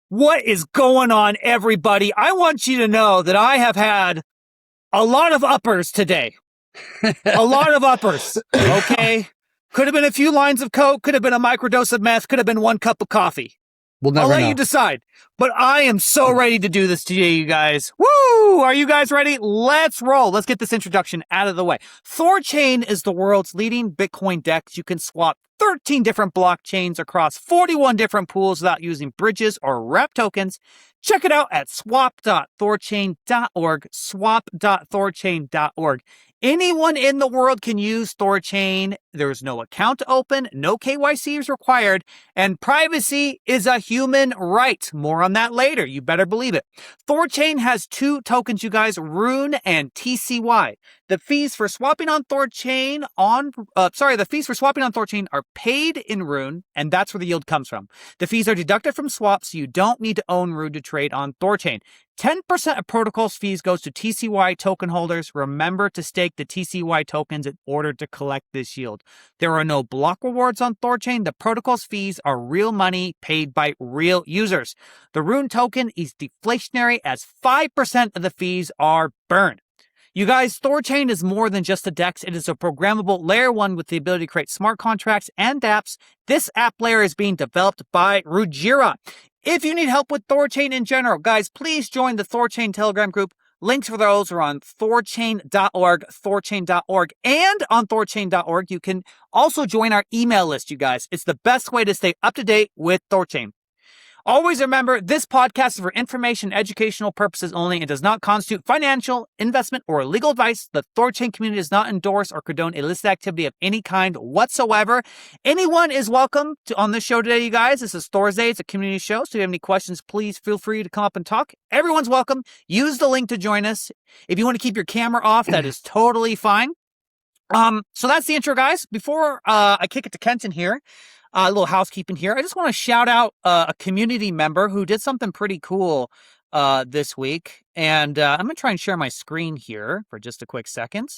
What is going on, everybody? I want you to know that I have had a lot of uppers today. A lot of uppers, okay? Could have been a few lines of coke, could have been a microdose of meth, could have been 1 cup of coffee. We'll never I'll let know. you decide. But I am so ready to do this today, you guys. Woo! Are you guys ready? Let's roll. Let's get this introduction out of the way. THORChain is the world's leading Bitcoin DEX. You can swap 13 different blockchains across 41 different pools without using bridges or wrap tokens. Check it out at swap.thorchain.org, swap.thorchain.org. Anyone in the world can use THORChain. There's no account to open, no KYC is required, and privacy is a human right. More on that later. You better believe it. THORChain has 2 tokens, you guys, Rune and TCY. The fees for swapping on THORChain are paid in Rune, and that's where the yield comes from. The fees are deducted from swaps, so you don't need to own Rune to trade on THORChain. 10% of protocol's fees goes to TCY token holders. Remember to stake the TCY tokens in order to collect this yield. There are no block rewards on THORChain. The protocol's fees are real money paid by real users. The Rune token is deflationary as 5% of the fees are burned. You guys, THORChain is more than just a DEX. It is a programmable layer 1 with the ability to create smart contracts and apps. This app layer is being developed by Rujira. If you need help with THORChain in general, guys, please join the THORChain Telegram group. Links for those are on THORChain.org, THORChain.org, and on THORChain.org. You can also join our email list, you guys. It's the best way to stay up to date with THORChain. Always remember, this podcast is for information and educational purposes only and does not constitute financial, investment, or legal advice. The THORChain community does not endorse or condone illicit activity of any kind whatsoever. Anyone is welcome on this show today, you guys. This is Thursday. It's a community show, so if you have any questions, please feel free to come up and talk. Everyone's welcome. Use the link to join us. If you want to keep your camera off, that is totally fine. So that's the intro, guys. Before I kick it to Kenton here, a little housekeeping here. I just want to shout out a community member who did something pretty cool this week. And I'm going to try and share my screen here for just a quick second.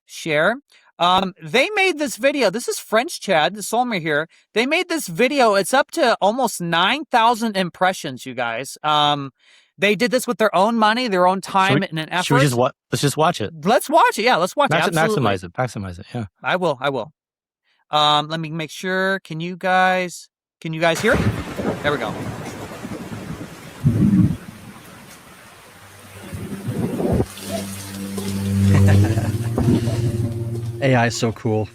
Share. They made this video. This is French Chad, the Solmer here. They made this video. It's up to almost 9,000 impressions, you guys. They did this with their own money, their own time, and an effort. Should we let's just watch it. Let's watch it. Yeah, let's watch it. Absolutely. Maximize it. Yeah. I will. Let me make sure. Can you guys hear it? There we go. AI is so cool.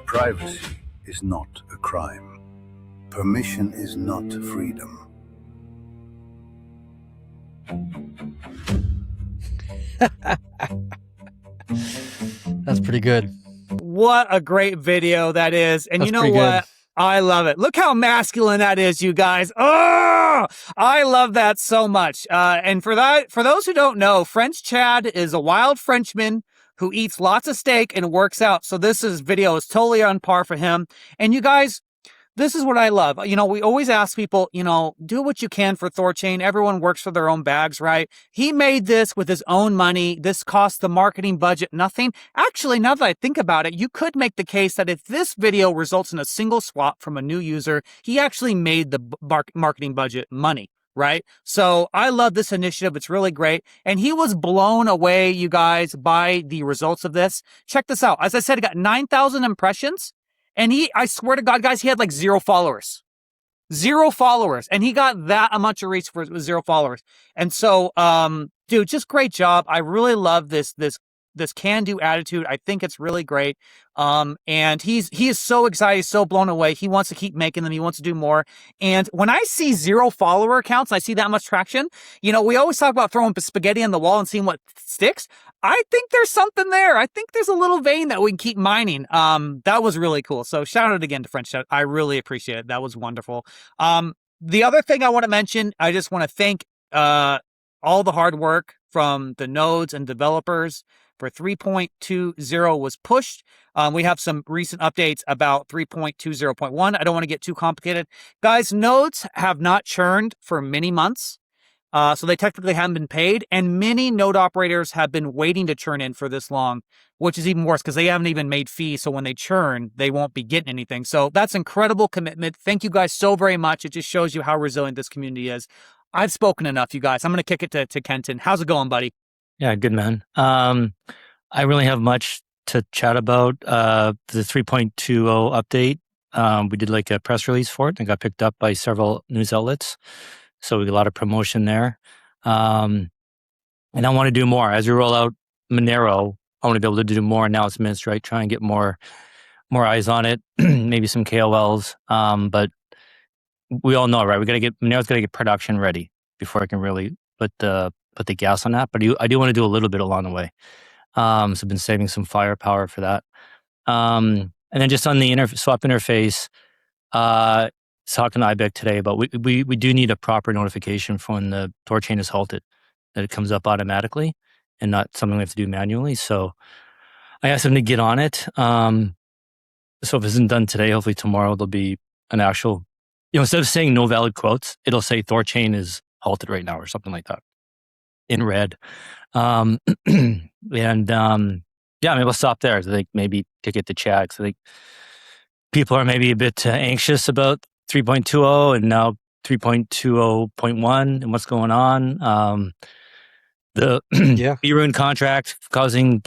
Privacy is not a crime. Permission is not freedom. That's pretty good. What a great video that is. And That's you know pretty what? good. I love it. Look how masculine that is, you guys. Oh, I love that so much. And for those who don't know, French Chad is a wild Frenchman who eats lots of steak and works out. So this video is totally on par for him. And you guys, this is what I love. You know, we always ask people, you know, do what you can for THORChain. Everyone works for their own bags, right? He made this with his own money. This cost the marketing budget nothing. Actually, now that I think about it, you could make the case that if this video results in a single swap from a new user, he actually made the marketing budget money. right? So I love this initiative. It's really great. And he was blown away, you guys, by the results of this. Check this out. As I said, he got 9,000 impressions. And I swear to God, guys, he had like 0 followers. 0 followers. And he got that much of reach for 0 followers. And so, dude, just great job. I really love this can-do attitude. I think it's really great. And he is so excited, so blown away. He wants to keep making them. He wants to do more. And when I see 0 follower accounts, I see that much traction. You know, we always talk about throwing spaghetti on the wall and seeing what sticks. I think there's something there. I think there's a little vein that we can keep mining. That was really cool. So shout out again to French Chat. I really appreciate it. That was wonderful. The other thing I want to mention, I just want to thank all the hard work from the nodes and developers for 3.20 was pushed. We have some recent updates about 3.20.1. I don't want to get too complicated. Guys, nodes have not churned for many months. So they technically haven't been paid. And many node operators have been waiting to churn in for this long, which is even worse because they haven't even made fees. So when they churn, they won't be getting anything. So that's incredible commitment. Thank you guys so very much. It just shows you how resilient this community is. I've spoken enough, you guys. I'm going to kick it to Kenton. How's it going, buddy? Yeah, good, man. I really have much to chat about. The 3.20 update, we did like a press release for it and got picked up by several news outlets. So we got a lot of promotion there. And I want to do more. As we roll out Monero, I want to be able to do more announcements, right? Try and get more eyes on it, maybe some KOLs. But we all know, right? Monero's got to get production ready before I can really put the gas on that. But I do want to do a little bit along the way. So I've been saving some firepower for that. And then just on the swap interface, talking to IBEC today about we do need a proper notification for when the THORChain is halted, that it comes up automatically and not something we have to do manually. So I asked them to get on it. So if it isn't done today, hopefully tomorrow there'll be an actual, instead of saying no valid quotes, it'll say THORChain is halted right now or something like that in red. Yeah, maybe we'll stop there. I think maybe kick it to Chad. I think people are maybe a bit anxious about 3.20 and now 3.20.1 and what's going on. The BRUN contract causing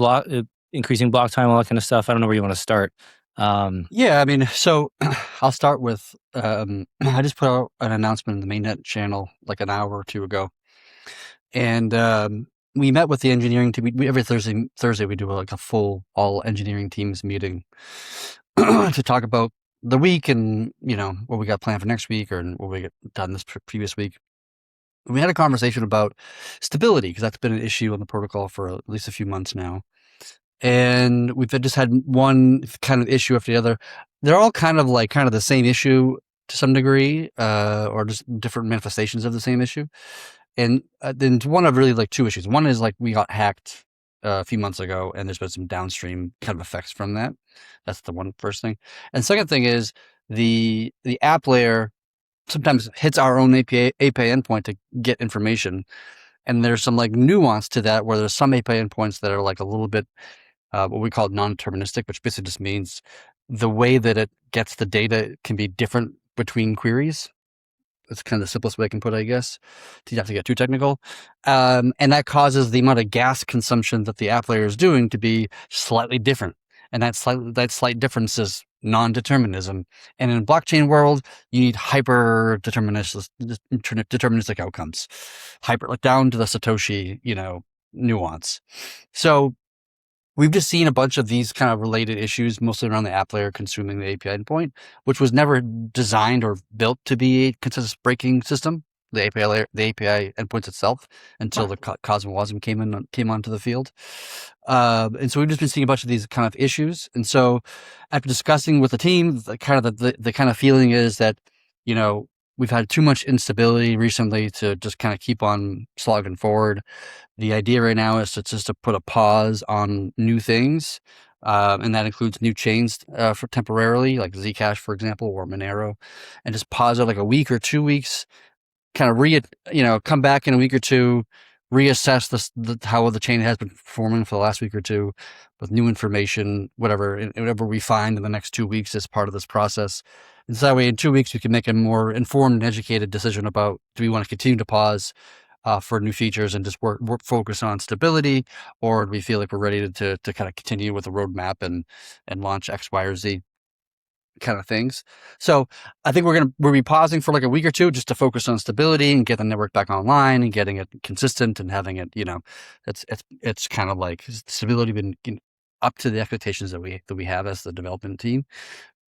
increasing block time, all that kind of stuff. I don't know where you want to start. Yeah, I mean, so I'll start with, I just put out an announcement in the mainnet channel like an hour or two ago. And we met with the engineering team. Every Thursday we do like a full all engineering teams meeting to talk about the week and what we got planned for next week or what we got done this previous week. And we had a conversation about stability because that's been an issue on the protocol for at least a few months now. And we've just had one kind of issue after the other. They're all kind of the same issue to some degree, or just different manifestations of the same issue. And then one of really two issues. One is we got hacked a few months ago, and there's been some downstream kind of effects from that. That's the first thing. And second thing is the app layer sometimes hits our own API endpoint to get information. And there's some nuance to that where there's some API endpoints that are a little bit what we call non-deterministic, which basically just means the way that it gets the data can be different between queries. That's kind of the simplest way I can put it, I guess. You have to get too technical. And that causes the amount of gas consumption that the app layer is doing to be slightly different. And that slight difference is non-determinism. And in a blockchain world, you need deterministic outcomes. Down to the Satoshi, nuance. So we've just seen a bunch of these kind of related issues, mostly around the app layer consuming the API endpoint, which was never designed or built to be a consensus breaking system, the API layer, the API endpoints itself, until the Cosmowasm came onto the field. And so we've just been seeing a bunch of these kind of issues. And so after discussing with the team, the kind of feeling is that, we've had too much instability recently to just kind of keep on slogging forward. The idea right now is to put a pause on new things, and that includes new chains for temporarily, like Zcash, for example, or Monero, and just pause it a week or 2 weeks, kind of come back in a week or two, reassess how the chain has been performing for the last week or two with new information, whatever we find in the next 2 weeks as part of this process. And so that way in 2 weeks, we can make a more informed and educated decision about, do we want to continue to pause for new features and just focus on stability, or do we feel like we're ready to kind of continue with the roadmap and launch X, Y, or Z kind of things. So I think we'll be pausing for like a week or two just to focus on stability and get the network back online and getting it consistent and having it, it's kind of like stability been up to the expectations that we have as the development team.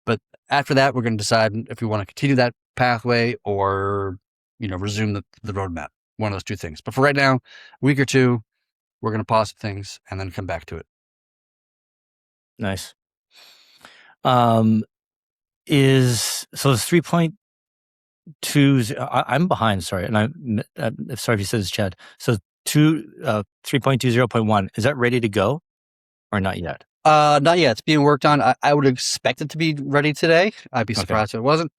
But after that, we're going to decide if we want to continue that pathway or, resume the roadmap. One of those two things. But for right now, a week or two, we're going to pause things and then come back to it. Nice. Is 3.2? I'm behind. Sorry, and I'm sorry if you said this, Chad. So 3.20.1 is that ready to go or not yet? Not yet. It's being worked on. I would expect it to be ready today. I'd be surprised if it wasn't.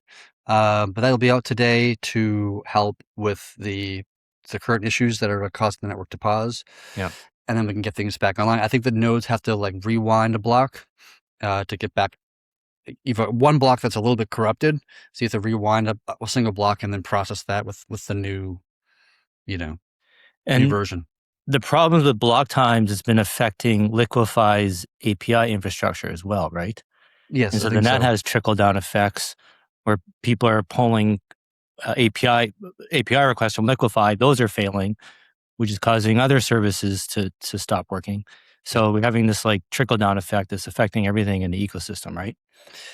But that'll be out today to help with the current issues that are causing the network to pause. Yeah. And then we can get things back online. I think the nodes have to like rewind a block to get back. Either one block that's a little bit corrupted, so you have to rewind a single block and then process that with the new, new version. The problems with block times has been affecting Liquify's API infrastructure as well, right? Yes. And so then that has trickle down effects where people are pulling API requests from Liquify. Those are failing, which is causing other services to stop working. So we're having this like trickle down effect that's affecting everything in the ecosystem, right?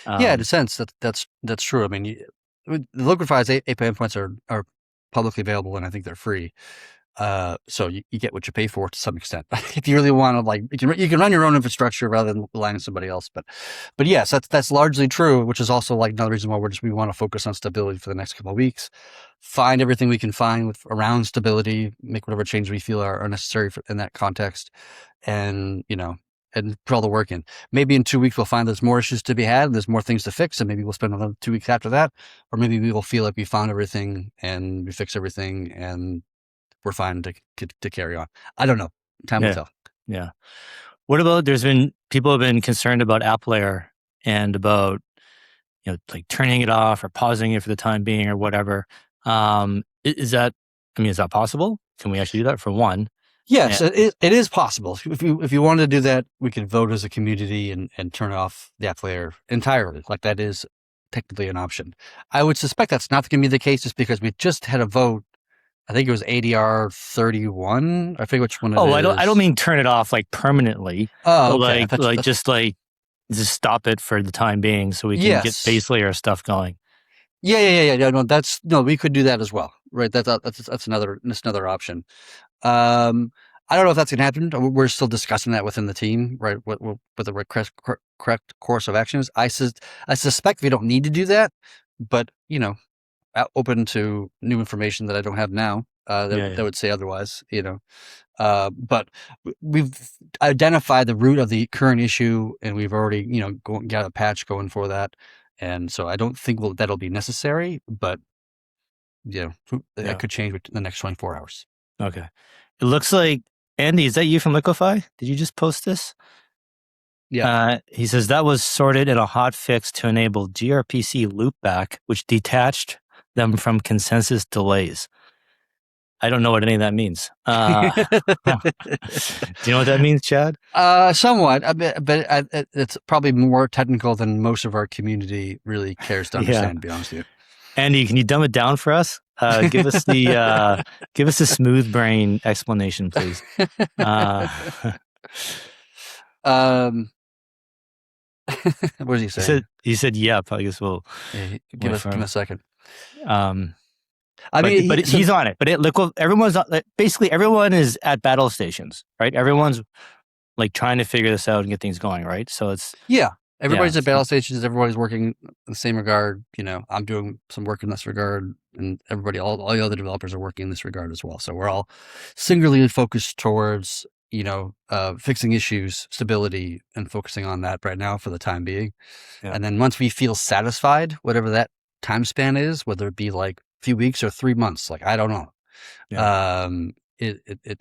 Yeah, in a sense that's true. I mean, the Liquify's API endpoints are publicly available, and I think they're free. So you get what you pay for to some extent. If you really want to, like, you can run your own infrastructure rather than relying on somebody else. But yes, that's largely true, which is also like another reason why we want to focus on stability for the next couple of weeks. Find everything we can find around stability, make whatever changes we feel are necessary in that context, and and put all the work in. Maybe in 2 weeks we'll find there's more issues to be had, there's more things to fix, and maybe we'll spend another 2 weeks after that, or maybe we will feel like we found everything and we fixed everything and we're fine to carry on. I don't know. Time will tell. Yeah. What about, people have been concerned about app layer and about, like turning it off or pausing it for the time being or whatever. Is that possible? Can we actually do that for one? Yes, it is possible. If you wanted to do that, we could vote as a community and turn off the app layer entirely. Like, that is technically an option. I would suspect that's not going to be the case just because we just had a vote. I think it was ADR 31. I forget which one it is. I don't mean turn it off like permanently. Oh, okay. Just stop it for the time being so we can get base layer stuff going. Yeah. No, we could do that as well, right? That's another option. I don't know if that's gonna happen. We're still discussing that within the team, right? What the correct course of action is. I suspect we don't need to do that, but open to new information that I don't have now. That would say otherwise. But we've identified the root of the current issue, and we've already got a patch going for that. And so I don't think that'll be necessary, but that could change within the next 24 hours. Okay. It looks like, Andy, is that you from Liquify? Did you just post this? Yeah. He says that was sorted in a hot fix to enable gRPC loopback, which detached them from consensus delays. I don't know what any of that means. Do you know what that means, Chad? Somewhat, but it's probably more technical than most of our community really cares to understand, to be honest with you. Andy, can you dumb it down for us? Give us the smooth brain explanation, please. What did he say? He said, "Yep." I guess we'll give us a second. But he's on it. But everyone's basically everyone is at battle stations, right? Everyone's like trying to figure this out and get things going, right? So it's everybody's at battle stations. Everybody's working in the same regard. I'm doing some work in this regard, and all the other developers are working in this regard as well. So we're all singularly focused towards fixing issues, stability, and focusing on that right now for the time being. Yeah. And then once we feel satisfied, whatever that time span is, whether it be like a few weeks or 3 months, like I don't know. Yeah.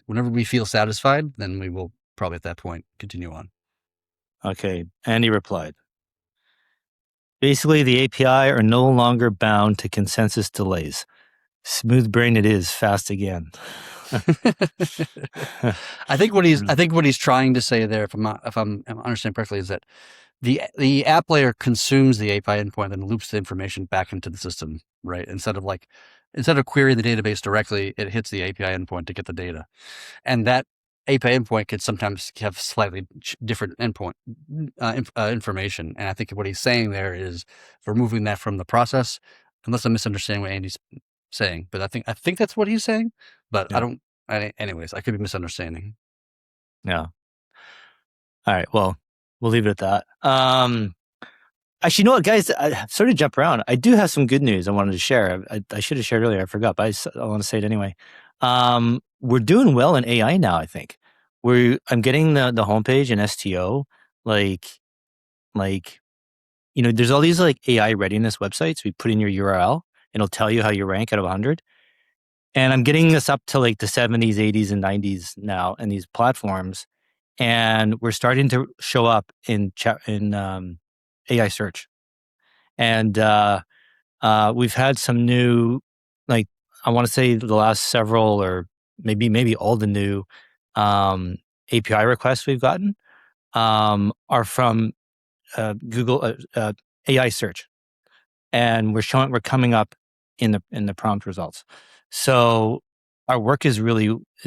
Whenever we feel satisfied, then we will probably at that point continue on. Okay. Andy replied, Basically, the API are no longer bound to consensus delays. Smooth brain it is, fast again. I think what he's trying to say there, if I'm understanding correctly, is that the app layer consumes the API endpoint and loops the information back into the system, right? Instead of querying the database directly, it hits the API endpoint to get the data, and that API endpoint could sometimes have slightly different endpoint information. And I think what he's saying there is removing that from the process, unless I'm misunderstanding what Andy's saying. But I think that's what he's saying. But Yeah. anyways, I could be misunderstanding. Yeah. All right. Well, we'll leave it at that. Actually, you know what, guys? I sort of jump around. I do have some good news I wanted to share. I should have shared earlier. I forgot, but I want to say it anyway. We're doing well in AI now, I think. I'm getting the homepage and STO, like, there's all these like AI readiness websites. We put in your URL, and it'll tell you how you rank out of 100. And I'm getting this up to like the 70s, 80s, and 90s now in these platforms. And we're starting to show up in AI search. And we've had some new, like, I want to say the last several or maybe all the new API requests we've gotten are from Google AI search, and we're coming up in the prompt results. So our work is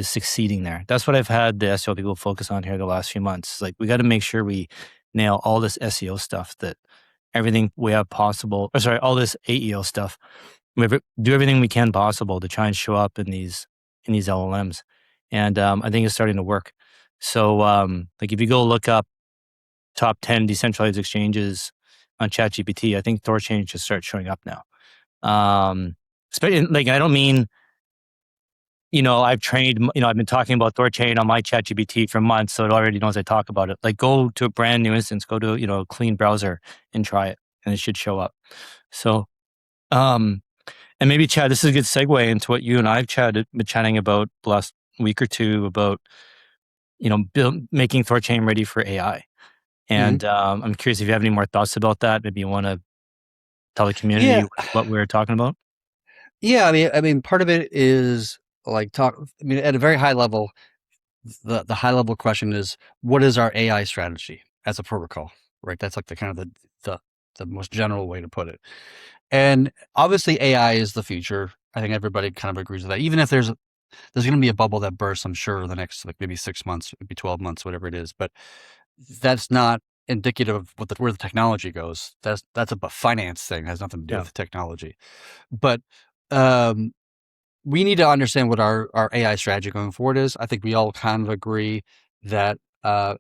succeeding there. That's what I've had the SEO people focus on here the last few months. Like, we got to make sure we nail all this SEO stuff, that everything we have possible, all this AEO stuff. We do everything we can possible to try and show up in these LLMs. And I think it's starting to work. So like, if you go look up top 10 decentralized exchanges on ChatGPT, I think THORChain should start showing up now. Especially, like, I don't mean, I've been talking about THORChain on my ChatGPT for months, so it already knows I talk about it. Like, go to a brand new instance, go to, a clean browser and try it, and it should show up. So, and maybe, Chad, this is a good segue into what you and I've been chatting about the last week or two about, making THORChain ready for AI. And I'm curious if you have any more thoughts about that. Maybe you want to tell the community what we're talking about. Yeah, I mean, part of it is like at a very high level, the high level question is, what is our AI strategy as a protocol, right? That's like the kind of the most general way to put it. And obviously AI is the future. I think everybody kind of agrees with that. Even if there's going to be a bubble that bursts, I'm sure, the next, like, maybe 6 months, maybe 12 months, whatever it is. But that's not indicative of where the technology goes. That's a finance thing. It has nothing to do with technology. But we need to understand what our AI strategy going forward is. I think we all kind of agree that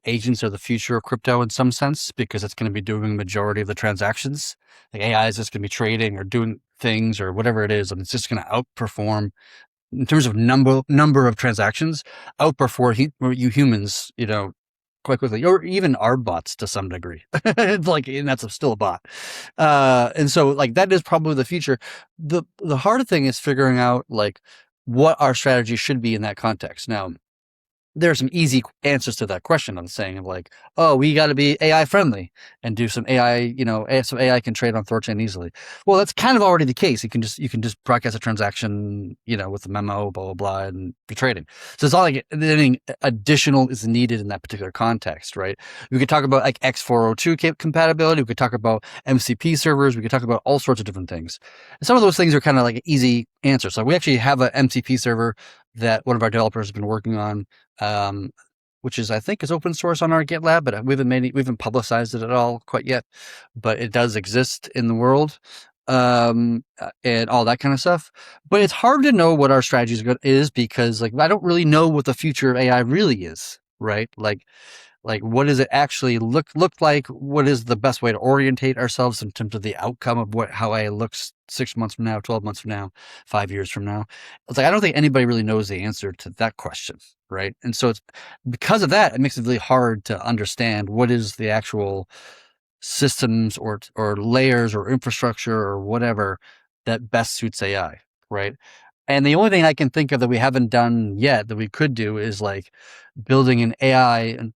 agents are the future of crypto in some sense, because it's going to be doing the majority of the transactions. Like, AI is just going to be trading or doing things or whatever it is, and it's just going to outperform in terms of number of transactions, outperform you humans, quite quickly, or even our bots to some degree. Like, and that's still a bot. And so, like, that is probably the future. The hard thing is figuring out, like, what our strategy should be in that context. Now, there are some easy answers to that question. I'm saying, like, oh, we got to be AI friendly and do some AI, some AI can trade on THORChain easily. Well, that's kind of already the case. You can just broadcast a transaction, with the memo, blah, blah, blah, and be trading. So it's not like anything additional is needed in that particular context, right? We could talk about, like, X402 compatibility. We could talk about MCP servers. We could talk about all sorts of different things. And some of those things are kind of like easy answers. So we actually have an MCP server that one of our developers has been working on, which is, I think, is open source on our GitLab, but we haven't publicized it at all quite yet. But it does exist in the world, and all that kind of stuff. But it's hard to know what our strategy is, because, like, I don't really know what the future of AI really is, right? Like, what does it actually look like? What is the best way to orientate ourselves in terms of the outcome of how AI looks 6 months from now, 12 months from now, 5 years from now? It's like, I don't think anybody really knows the answer to that question, right? And so it's because of that, it makes it really hard to understand what is the actual systems or layers or infrastructure or whatever that best suits AI, right? And the only thing I can think of that we haven't done yet that we could do is, like, building an AI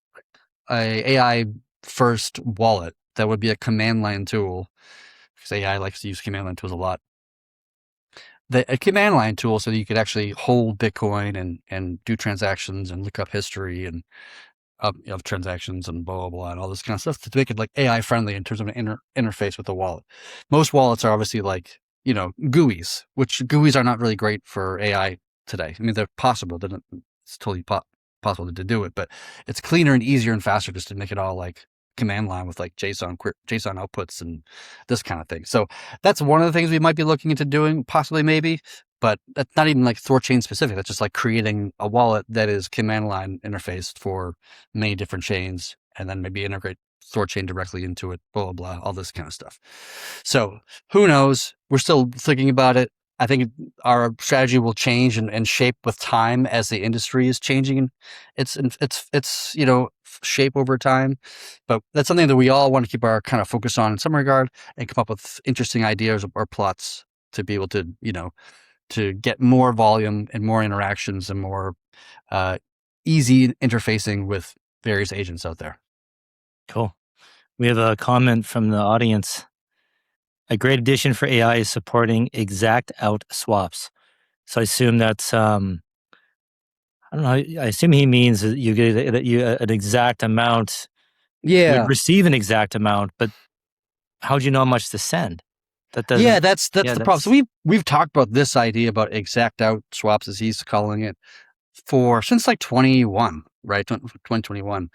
first wallet that would be a command line tool because AI likes to use command line tools a lot. A command line tool so that you could actually hold Bitcoin and do transactions and look up history and of transactions and blah, blah, blah, and all this kind of stuff to make it like AI friendly in terms of an interface with the wallet. Most wallets are obviously like, GUIs, which GUIs are not really great for AI today. I mean, they're possible. It's totally possible to do it, but it's cleaner and easier and faster just to make it all like command line with like JSON outputs and this kind of thing. So that's one of the things we might be looking into doing, possibly, maybe. But that's not even like THORChain specific. That's just like creating a wallet that is command line interfaced for many different chains, and then maybe integrate THORChain directly into it, blah, blah, blah, all this kind of stuff. So who knows? We're still thinking about it. I think our strategy will change and shape with time as the industry is changing. It's shape over time, but that's something that we all want to keep our kind of focus on in some regard and come up with interesting ideas or plots to be able to, to get more volume and more interactions and more easy interfacing with various agents out there. Cool. We have a comment from the audience. A great addition for AI is supporting XAUT swaps. So I assume that's, I don't know, I assume he means that you get an exact amount. Yeah. You receive an exact amount, but how do you know how much to send? That's the problem. So we've talked about this idea about XAUT swaps, as he's calling it, since like 2021.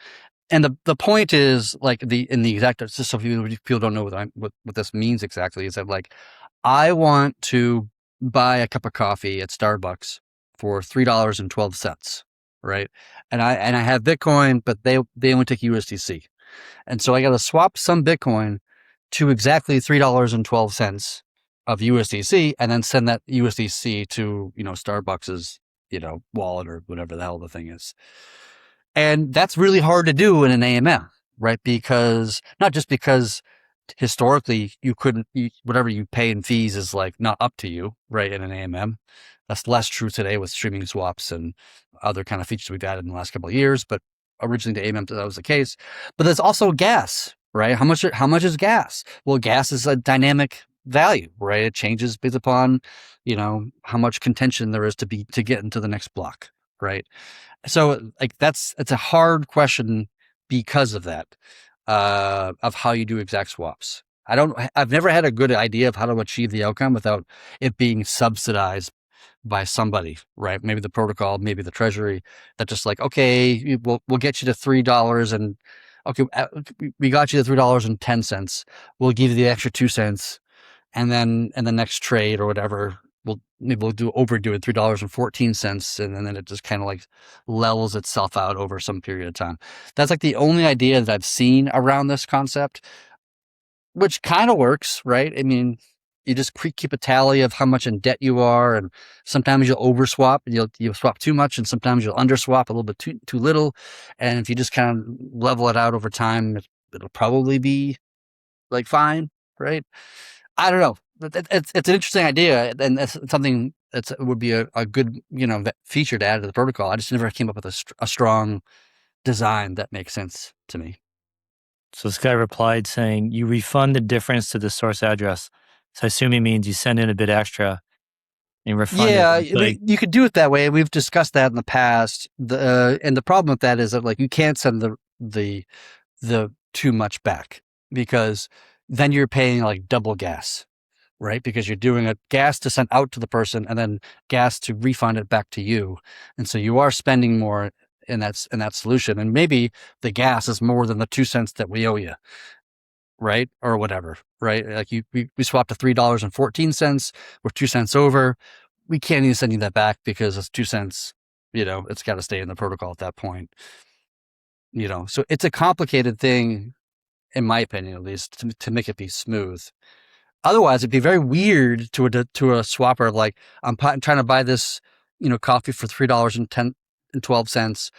And the point is like in the exact, just so people don't know what this means exactly, is that like I want to buy a cup of coffee at Starbucks for $3.12, right? And I have Bitcoin, but they only take USDC, and so I got to swap some Bitcoin to exactly $3.12 of USDC, and then send that USDC to Starbucks's wallet or whatever the hell the thing is. And that's really hard to do in an AMM, right? Because not just because historically whatever you pay in fees is like not up to you, right? In an AMM, that's less true today with streaming swaps and other kind of features we've added in the last couple of years. But originally the AMM, that was the case. But there's also gas, right? How much is gas? Well, gas is a dynamic value, right? It changes based upon, how much contention there is to get into the next block, right? So like it's a hard question because of that, of how you do exact swaps. I've never had a good idea of how to achieve the outcome without it being subsidized by somebody, right? Maybe the protocol, maybe the treasury, that just like, okay, we'll get you to $3 and okay, we got you to $3.10. We'll give you the extra 2 cents. And then in the next trade or whatever, we'll overdo it, $3.14, and then it just kind of like levels itself out over some period of time. That's like the only idea that I've seen around this concept, which kind of works, right? I mean, you just keep a tally of how much in debt you are, and sometimes you'll overswap and you'll swap too much, and sometimes you'll underswap a little bit too little. And if you just kind of level it out over time, it'll probably be like fine, right? I don't know. It's an interesting idea, and it's something it would be a good feature to add to the protocol. I just never came up with a strong design that makes sense to me. So this guy replied saying, "You refund the difference to the source address." So I assume he means you send in a bit extra and refund it. Yeah, you could do it that way. We've discussed that in the past. And the problem with that is that like you can't send the too much back, because then you're paying like double gas, right? Because you're doing a gas to send out to the person and then gas to refund it back to you. And so you are spending more in that solution. And maybe the gas is more than the 2 cents that we owe you, right? Or whatever, right? Like we swapped to $3.14. We're 2 cents over. We can't even send you that back because it's 2 cents, it's got to stay in the protocol at that point. So it's a complicated thing, in my opinion, at least, to make it be smooth. Otherwise, it'd be very weird to a swapper. Like I'm trying to buy this, coffee for $3.12,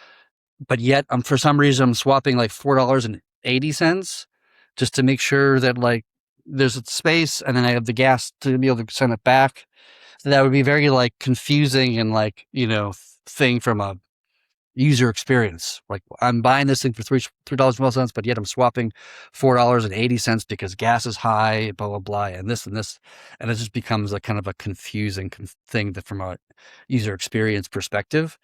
but yet for some reason I'm swapping like $4.80 just to make sure that like there's a space, and then I have the gas to be able to send it back. So that would be very like confusing and like thing from a user experience. Like I'm buying this thing for $3.12, but yet I'm swapping $4.80 because gas is high, blah blah blah, and this, and it just becomes a kind of a confusing thing that from a user experience perspective.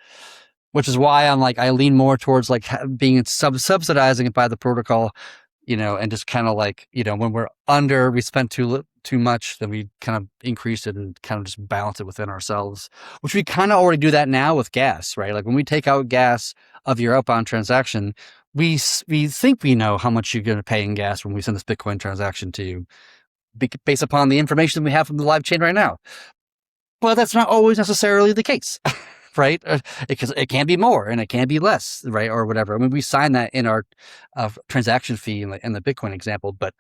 Which is why I'm like I lean more towards like being subsidizing it by the protocol, and just kind of like when we spent too much, then we kind of increase it and kind of just balance it within ourselves, which we kind of already do that now with gas, right? Like when we take out gas of your outbound transaction, we think we know how much you're going to pay in gas when we send this Bitcoin transaction to you, based upon the information we have from the live chain right now. But that's not always necessarily the case. Right? Because it can be more and it can be less, right? Or whatever. I mean, we sign that in our transaction fee in the Bitcoin example, but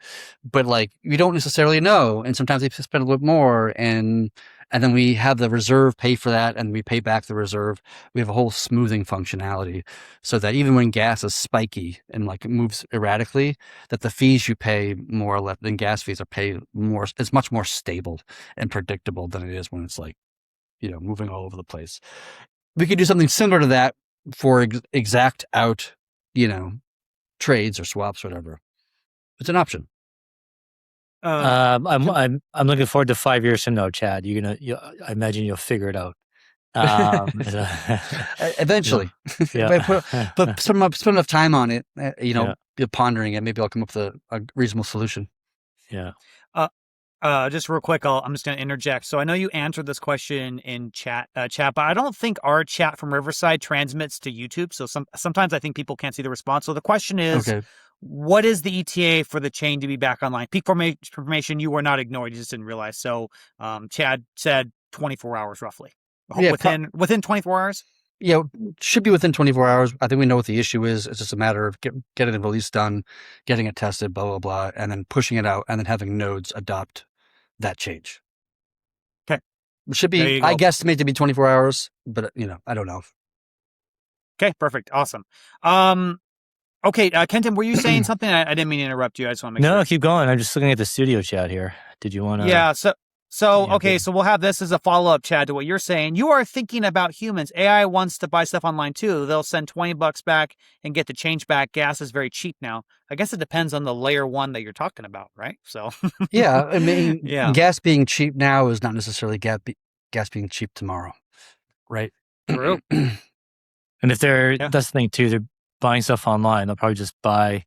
like we don't necessarily know. And sometimes they spend a little bit more and then we have the reserve pay for that and we pay back the reserve. We have a whole smoothing functionality so that even when gas is spiky and like it moves erratically, that the fees you pay more or less than gas fees are paid more. It's much more stable and predictable than it is when it's like, moving all over the place. We could do something similar to that for exact out, trades or swaps, or whatever. It's an option. I'm looking forward to 5 years from now, Chad. I imagine you'll figure it out. Eventually, yeah. but spend enough time on it. Pondering it. Maybe I'll come up with a reasonable solution. Yeah. Just real quick, I'm just going to interject. So I know you answered this question in chat, but I don't think our chat from Riverside transmits to YouTube. So sometimes I think people can't see the response. So the question is, What is the ETA for the chain to be back online? Peak formation, you were not ignored. You just didn't realize. So Chad said 24 hours roughly. Yeah, within 24 hours? Yeah, should be within 24 hours. I think we know what the issue is. It's just a matter of getting the release done, getting it tested, blah, blah, blah, and then pushing it out and then having nodes adopt that change. Okay. It should be, I guesstimate to be 24 hours, but I don't know. Okay, perfect. Awesome. Okay, Kenton, were you saying something? I didn't mean to interrupt you. I just want to make sure. No, keep going. I'm just looking at the studio chat here. Did you want to? Yeah, okay, so we'll have this as a follow-up, Chad, to what you're saying. You are thinking about humans. AI wants to buy stuff online too. They'll send $20 back and get the change back. Gas is very cheap now. I guess it depends on the layer one that you're talking about, right? So yeah, I mean, gas being cheap now is not necessarily gas being cheap tomorrow, right? True. And if that's the thing too, they're buying stuff online, they'll probably just buy,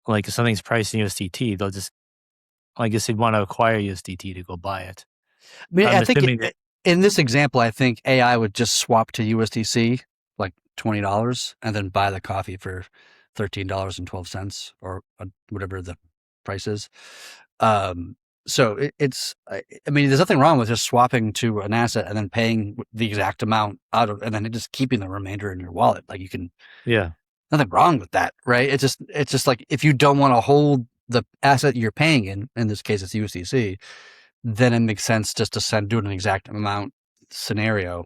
like if something's priced in USDT, they'll just, I guess they'd want to acquire USDT to go buy it. I mean, I think in this example, I think AI would just swap to USDC, like $20, and then buy the coffee for $13.12 or whatever the price is. So it's, I mean, there's nothing wrong with just swapping to an asset and then paying the exact amount out of, and then just keeping the remainder in your wallet. Like you can, nothing wrong with that, right? It's just like, if you don't want to hold the asset you're paying in this case, it's USDC, then it makes sense just to do an exact amount scenario.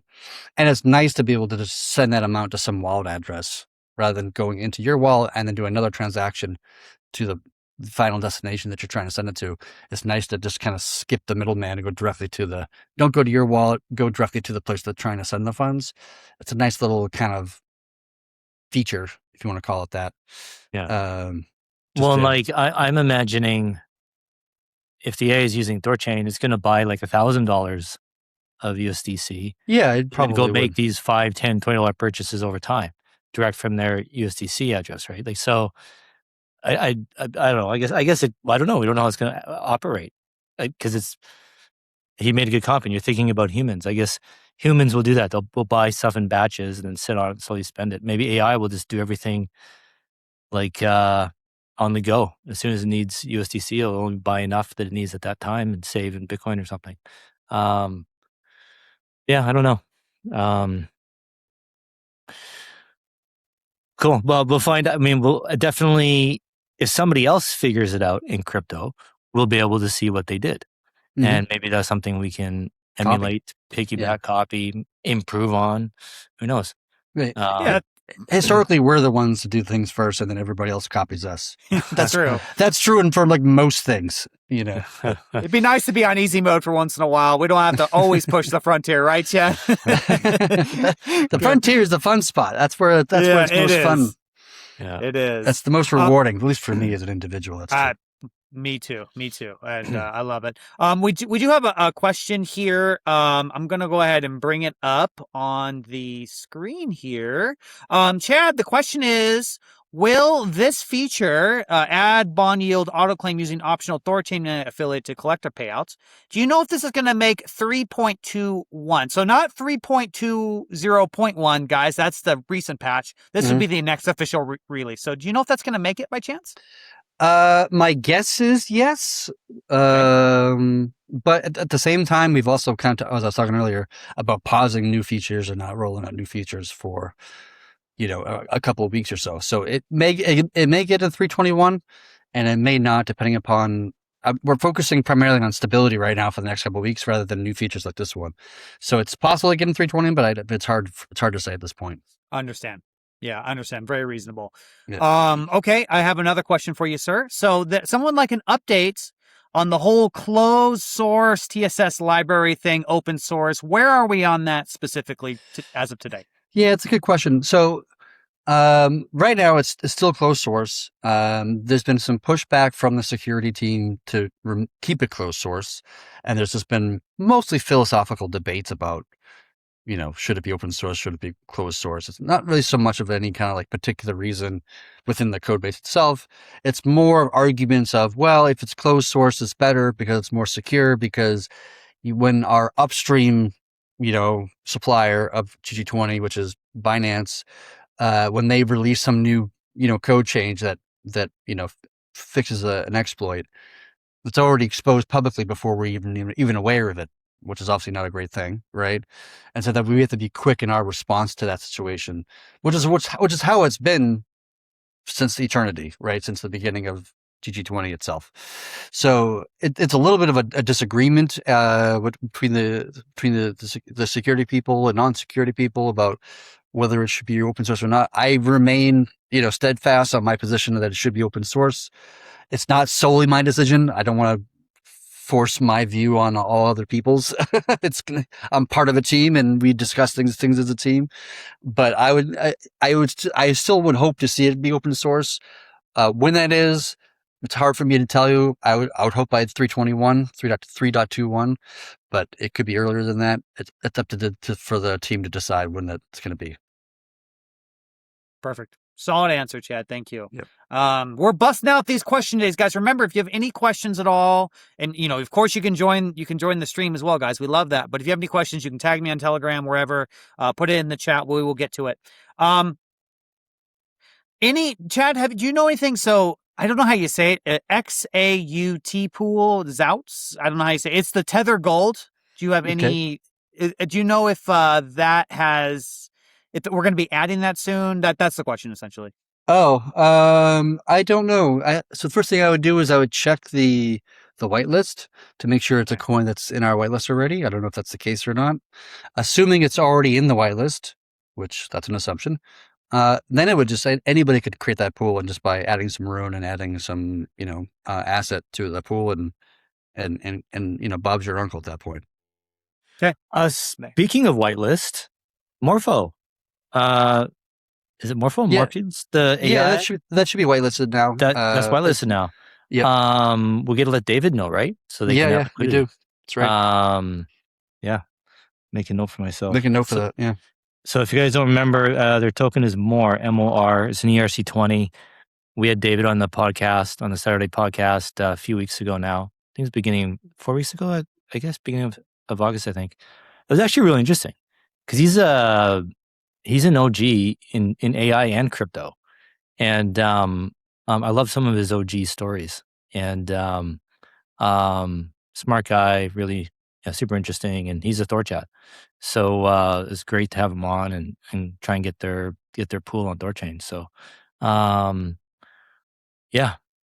And it's nice to be able to just send that amount to some wallet address rather than going into your wallet and then do another transaction to the final destination that you're trying to send it to. It's nice to just kind of skip the middleman and go directly to don't go to your wallet, go directly to the place that's trying to send the funds. It's a nice little kind of feature, if you want to call it that. Yeah. I'm imagining if the AI is using THORChain, it's going to buy like $1,000 of USDC. Yeah, it probably go make these $5, $10, $20 purchases over time, direct from their USDC address, right? Like, so I don't know. I guess I don't know. We don't know how it's going to operate because he made a good comment. You're thinking about humans. I guess humans will do that. They'll buy stuff in batches and then sit on it and slowly spend it. Maybe AI will just do everything like on the go. As soon as it needs USDC, it'll only buy enough that it needs at that time and save in Bitcoin or something. Yeah, I don't know. Cool. Well, we'll find out. I mean, we'll definitely, if somebody else figures it out in crypto, we'll be able to see what they did. Mm-hmm. And maybe that's something we can emulate, piggyback, copy, improve on. Who knows? Right. Yeah. historically, we're the ones to do things first, and then everybody else copies us. That's true. That's true, and for like most things, you know. It'd be nice to be on easy mode for once in a while. We don't have to always push the frontier, right, Chad? The frontier is the fun spot. That's where it's most fun. Yeah, it is. That's the most rewarding, at least for me as an individual. That's true. Me too. And I love it. We do have a question here. I'm going to go ahead and bring it up on the screen here. Chad, the question is, will this feature add bond yield autoclaim using optional THORChain affiliate to collector payouts? Do you know if this is going to make 3.21? So not 3.20.1, guys. That's the recent patch. This would be the next official release. So do you know if that's going to make it by chance? My guess is yes. But at the same time, we've also kind of, as I was talking earlier, about pausing new features and not rolling out new features for, a couple of weeks or so. So it may get a 321, and it may not, depending upon. We're focusing primarily on stability right now for the next couple of weeks, rather than new features like this one. So it's possible to get in 320, but it's hard to say at this point. Understand. Yeah, I understand. Very reasonable. Yeah. Okay, I have another question for you, sir. So that someone like an update on the whole closed source TSS library thing, open source. Where are we on that specifically as of today? Yeah, it's a good question. So right now it's still closed source. There's been some pushback from the security team to keep it closed source, and there's just been mostly philosophical debates about, should it be open source? Should it be closed source? It's not really so much of any kind of like particular reason within the code base itself. It's more arguments of, well, if it's closed source, it's better because it's more secure, because when our upstream, supplier of GG20, which is Binance, when they release some new, code change that fixes an exploit, it's already exposed publicly before we're even aware of it, which is obviously not a great thing, right? And so that we have to be quick in our response to that situation, which is how it's been since eternity, right? Since the beginning of GG20 itself. So it's a little bit of a disagreement between the security people and non-security people about whether it should be open source or not. I remain, steadfast on my position that it should be open source. It's not solely my decision. I don't want to force my view on all other people's. I'm part of a team, and we discuss things as a team. But I still would hope to see it be open source. When that is, it's hard for me to tell you. I would hope by 3.21, but it could be earlier than that. It's up for the team to decide when that's going to be. Perfect. Solid answer, Chad. Thank you. Yep. We're busting out these question days, guys. Remember, if you have any questions at all, and of course you can join the stream as well, guys. We love that. But if you have any questions, you can tag me on Telegram, wherever. Put it in the chat. We will get to it. Chad, do you know anything? So I don't know how you say it. XAUT pool, XAUT. I don't know how you say it. It's the Tether Gold. Do you have any? Do you know if that has? If we're going to be adding that soon? That's the question, essentially. Oh, I don't know. So the first thing I would do is I would check the whitelist to make sure it's a coin that's in our whitelist already. I don't know if that's the case or not. Assuming it's already in the whitelist, which that's an assumption, then it would just say anybody could create that pool, and just by adding some rune and adding some, asset to the pool, and Bob's your uncle at that point. Okay. Speaking of whitelist, Morpho. Is it Morpho? Yeah. Morpheus? The AI? Yeah, that should be whitelisted now. That's whitelisted now. Yeah. We get to let David know, right? So they can we do. That's right. Yeah. Make a note for myself. Make a note for that. Yeah. So if you guys don't remember, their token is MOR. It's an ERC20. We had David on the podcast, on the Saturday podcast, a few weeks ago now. I think it was beginning 4 weeks ago. I guess beginning of August. I think it was actually really interesting because he's an OG in AI and crypto, and I love some of his OG stories. And smart guy, really super interesting, and he's a Thor chat. So it's great to have him on and try and get their pool on THORChain. So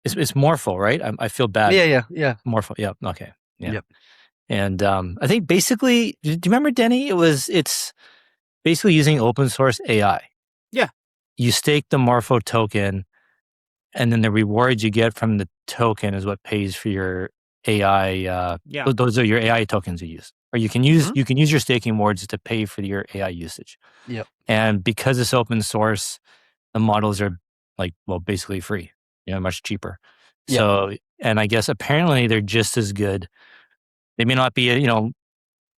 it's Morpho, right? I feel bad. Yeah. Morpho. Yeah. Okay. Yeah. Yep. And I think basically, do you remember, Denny? It's basically using open source AI. Yeah. you stake the Morpho token, and then the rewards you get from the token is what pays for your AI. Those are your AI tokens you use, or you can use your staking rewards to pay for your AI usage. Yep. And because it's open source, the models are basically free. Much cheaper. Yep. So, and I guess apparently they're just as good. They may not be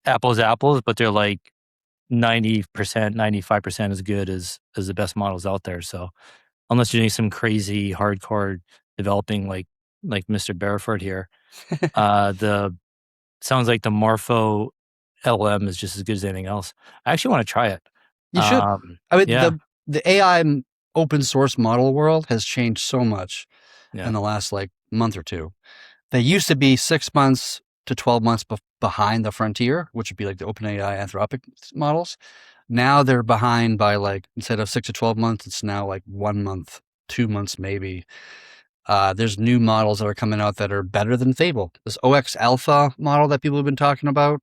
apples to apples, but they're like 90%, 95% as good as the best models out there. So unless you're doing some crazy hardcore developing like Mr. Bareford here, the sounds like the Morpho LM is just as good as anything else. I actually want to try it. You should. I mean, the AI open source model world has changed so much in the last month or two. They used to be 6 months to 12 months behind the frontier, which would be like the OpenAI Anthropic models. Now they're behind by instead of 6 to 12 months, it's now 1 month, 2 months maybe. There's new models that are coming out that are better than Fable. This OX Alpha model that people have been talking about,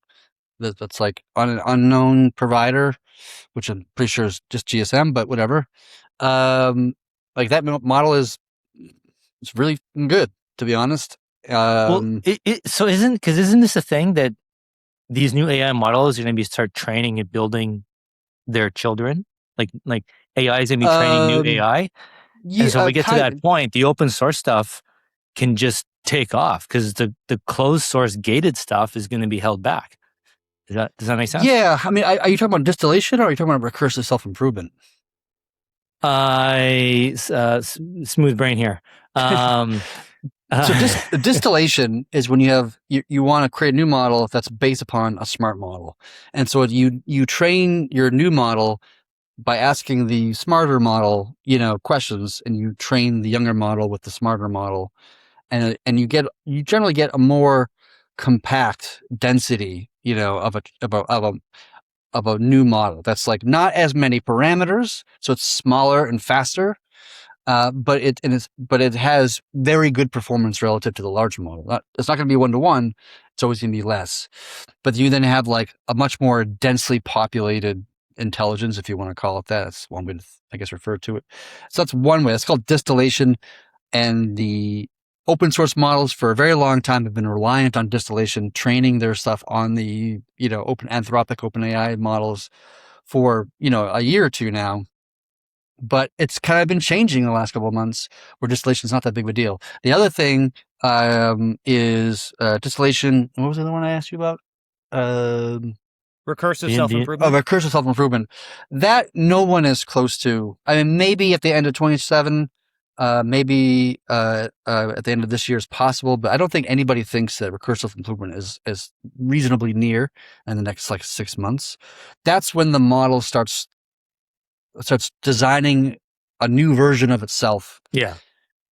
that's on an unknown provider, which I'm pretty sure is just GSM, but whatever. That model it's really good, to be honest. Isn't this a thing that these new AI models are going to be start training and building their children? Like AI is going to be training new AI. Yeah, and so if we get to that point, the open source stuff can just take off because the closed source gated stuff is going to be held back. Does that make sense? Yeah. I mean, are you talking about distillation or are you talking about recursive self-improvement? Smooth brain here. So distillation is when you want to create a new model that's based upon a smart model. And so you train your new model by asking the smarter model, questions, and you train the younger model with the smarter model. And you generally get a more compact density, of a new model. That's not as many parameters. So it's smaller and faster. But it has very good performance relative to the large model. It's not going to be 1-to-1. It's always going to be less. But you then have a much more densely populated intelligence, if you want to call it that. That's one way to, I guess, refer to it. So that's one way. It's called distillation. And the open source models for a very long time have been reliant on distillation, training their stuff on the Anthropic OpenAI models for a year or two now. But it's kind of been changing in the last couple of months where distillation is not that big of a deal. The other thing is distillation. What was the other one I asked you about? Recursive self-improvement. Recursive self-improvement. That no one is close to. I mean, maybe at the end of 2027, maybe at the end of this year is possible, but I don't think anybody thinks that recursive improvement is reasonably near in the next 6 months. That's when the model starts designing a new version of itself. Yeah.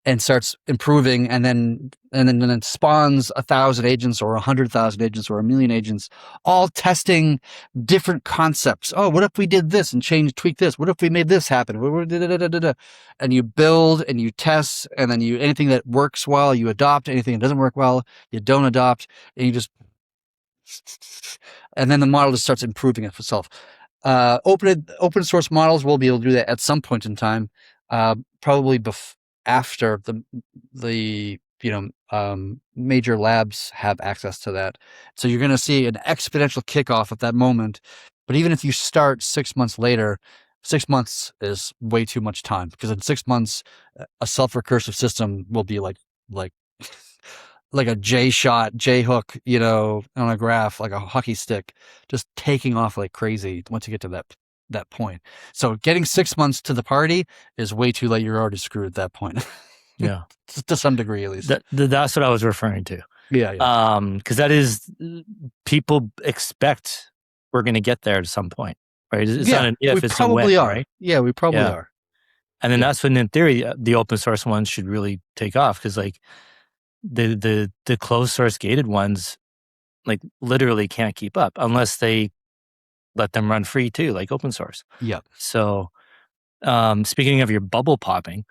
And starts improving, and then it spawns 1,000 agents or 100,000 agents or 1,000,000 agents, all testing different concepts. Oh, what if we did this and tweak this? What if we made this happen? And you build and you test, and then anything that works well, you adopt. Anything that doesn't work well, you don't adopt, and and then the model just starts improving itself. Open source models will be able to do that at some point in time, probably after the major labs have access to that. So you're going to see an exponential kickoff at that moment. But even if you start 6 months later, 6 months is way too much time, because in 6 months, a self-recursive system will be like a J hook, on a graph, like a hockey stick, just taking off like crazy once you get to that point. So getting 6 months to the party is way too late. You're already screwed at that point. Yeah. To some degree, at least. That's what I was referring to. Yeah. Because that is, people expect we're going to get there at some point, right? It's not an if, it's a when, right? Yeah, we probably are. And then that's when, in theory, the open source ones should really take off, because the closed source gated ones literally can't keep up unless they let them run free too, like open source. Yeah. So speaking of your bubble popping,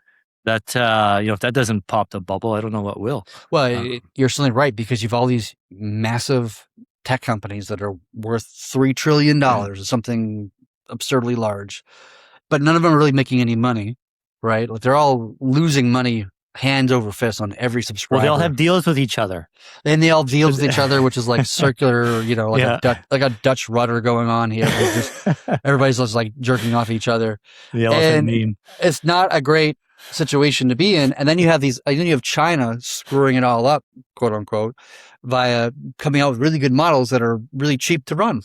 that if that doesn't pop the bubble, I don't know what will. Well, you're certainly right, because you've all these massive tech companies that are worth $3 trillion or something absurdly large. but none of them are really making any money, right? Like they're all losing money hands over fist on every subscriber. Well, they all have deals with each other. And they all deal with each other, which is like circular, like a Dutch rudder going on here. Everybody's just like jerking off each other. The elephant meme. It's not a great situation to be in. And then you have China screwing it all up, quote unquote, via coming out with really good models that are really cheap to run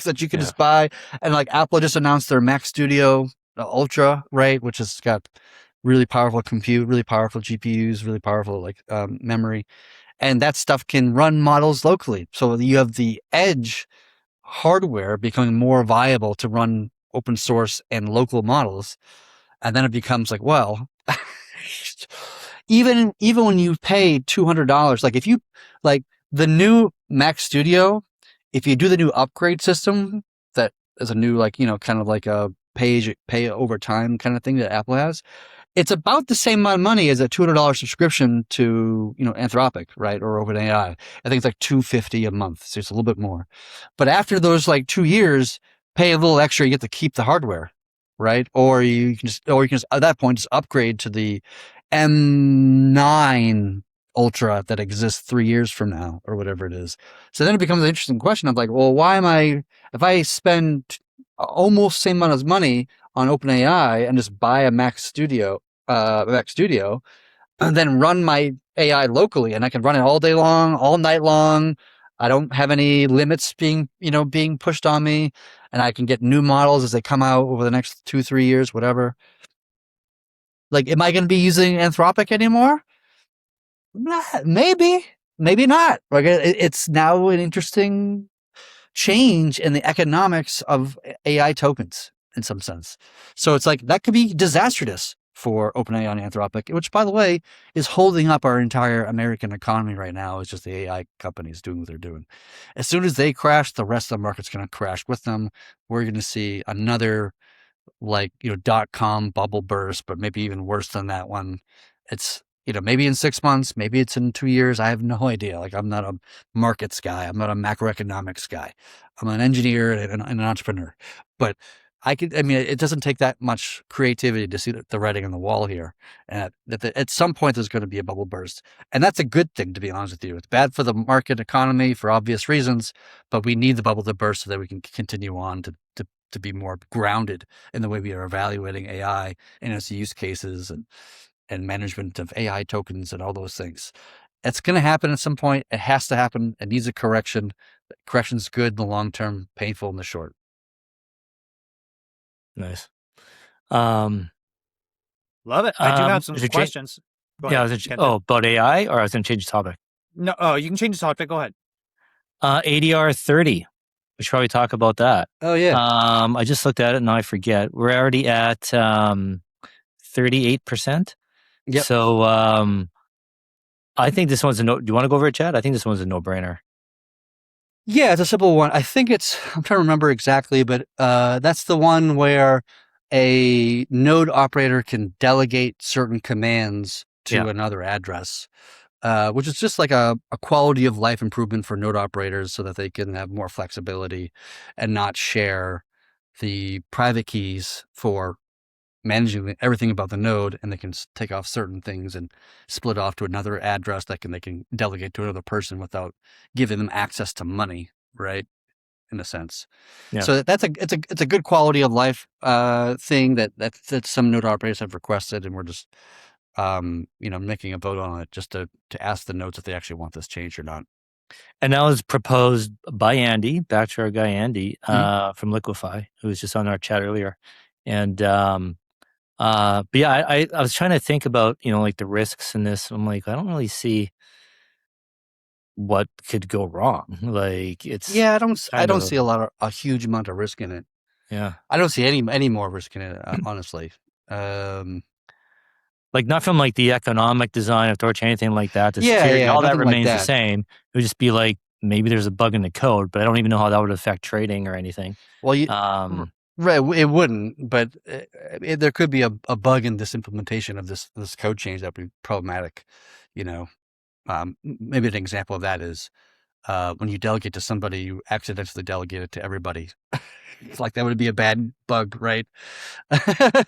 that you can just buy. And like Apple just announced their Mac Studio Ultra, right? Which has got really powerful compute, really powerful GPUs, really powerful memory. And that stuff can run models locally. So you have the edge hardware becoming more viable to run open source and local models. And then it becomes like, well, even when you pay $200, like if you like the new Mac Studio, if you do the new upgrade system, that is a new kind of like a pay over time kind of thing that Apple has. It's about the same amount of money as a $200 subscription to, Anthropic, right? Or OpenAI. I think it's like $250 a month. So it's a little bit more. But after those 2 years, pay a little extra, you get to keep the hardware, right? Or you can just at that point just upgrade to the M9 Ultra that exists 3 years from now or whatever it is. So then it becomes an interesting question of like, well, if I spend almost same amount of money on OpenAI and just buy a Mac Studio, and then run my AI locally, and I can run it all day long, all night long. I don't have any limits being pushed on me, and I can get new models as they come out over the next 2-3 years, whatever. Like, am I going to be using Anthropic anymore? Maybe not. Like, it's now an interesting change in the economics of AI tokens in some sense. So it's like that could be disastrous for OpenAI and Anthropic, which, by the way, is holding up our entire American economy right now. It's just the AI companies doing what they're doing. As soon as they crash, the rest of the market's going to crash with them. We're going to see another .com bubble burst, but maybe even worse than that one. It's maybe in 6 months, maybe it's in 2 years. I have no idea. Like, I'm not a markets guy. I'm not a macroeconomics guy. I'm an engineer and an entrepreneur. But it doesn't take that much creativity to see the writing on the wall here. And at some point, there's going to be a bubble burst. And that's a good thing, to be honest with you. It's bad for the market economy for obvious reasons, but we need the bubble to burst so that we can continue on to be more grounded in the way we are evaluating AI and its use cases and management of AI tokens and all those things. It's going to happen at some point. It has to happen. It needs a correction. Correction's good in the long term, painful in the short. Nice. Love it. I do have some questions. About AI, or I was going to change the topic? No, you can change the topic. Go ahead. ADR 30. We should probably talk about that. Oh, yeah. I just looked at it and I forget. We're already at 38%. Yep. So I think this one's do you want to go over it, Chad? I think this one's a no-brainer. Yeah, it's a simple one. I think I'm trying to remember exactly, but that's the one where a node operator can delegate certain commands to another address, which is just like a quality of life improvement for node operators so that they can have more flexibility and not share the private keys for managing everything about the node, and they can take off certain things and split off to another address that they can delegate to another person without giving them access to money, right? In a sense. Yeah. So it's a good quality of life thing that some node operators have requested, and we're just making a vote on it just to ask the nodes if they actually want this change or not. And that was proposed by Andy, back to our guy Andy from Liquify, who was just on our chat earlier. And but yeah, I was trying to think about, like the risks in this. I'm like, I don't really see what could go wrong. Like I don't see a huge amount of risk in it. Yeah. I don't see any more risk in it, honestly. Like not from like the economic design of THORChain, anything like that. The security, all that remains the same. It would just be like, maybe there's a bug in the code, but I don't even know how that would affect trading or anything. Well, right, it wouldn't, but there could be a bug in this implementation of this code change that would be problematic. Maybe an example of that is when you delegate to somebody, you accidentally delegate it to everybody. It's like that would be a bad bug, right?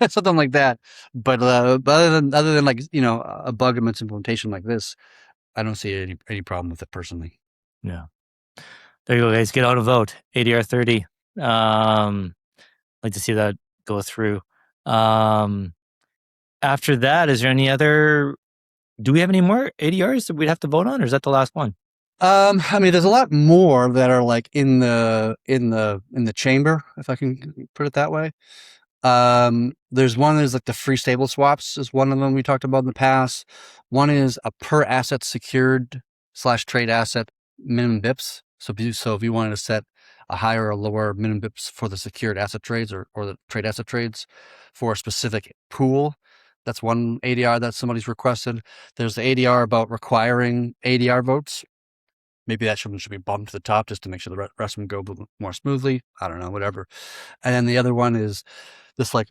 Something like that. But other than like a bug in its implementation like this, I don't see any problem with it personally. Yeah. There you go, guys. Get out a vote. ADR 30. Like to see that go through. After that, is there any other? Do we have any more ADRs that we'd have to vote on, or is that the last one? I mean, there's a lot more that are like in the chamber, if I can put it that way. There's one is like the free stable swaps is one of them we talked about in the past. One is a per asset secured / trade asset minimum bips. So if you wanted to set a higher or lower minimum bips for the secured asset trades or the trade asset trades for a specific pool, that's one ADR that somebody's requested. There's the ADR about requiring ADR votes. Maybe that should be bumped to the top just to make sure the rest of them go more smoothly. I don't know, whatever. And then the other one is this like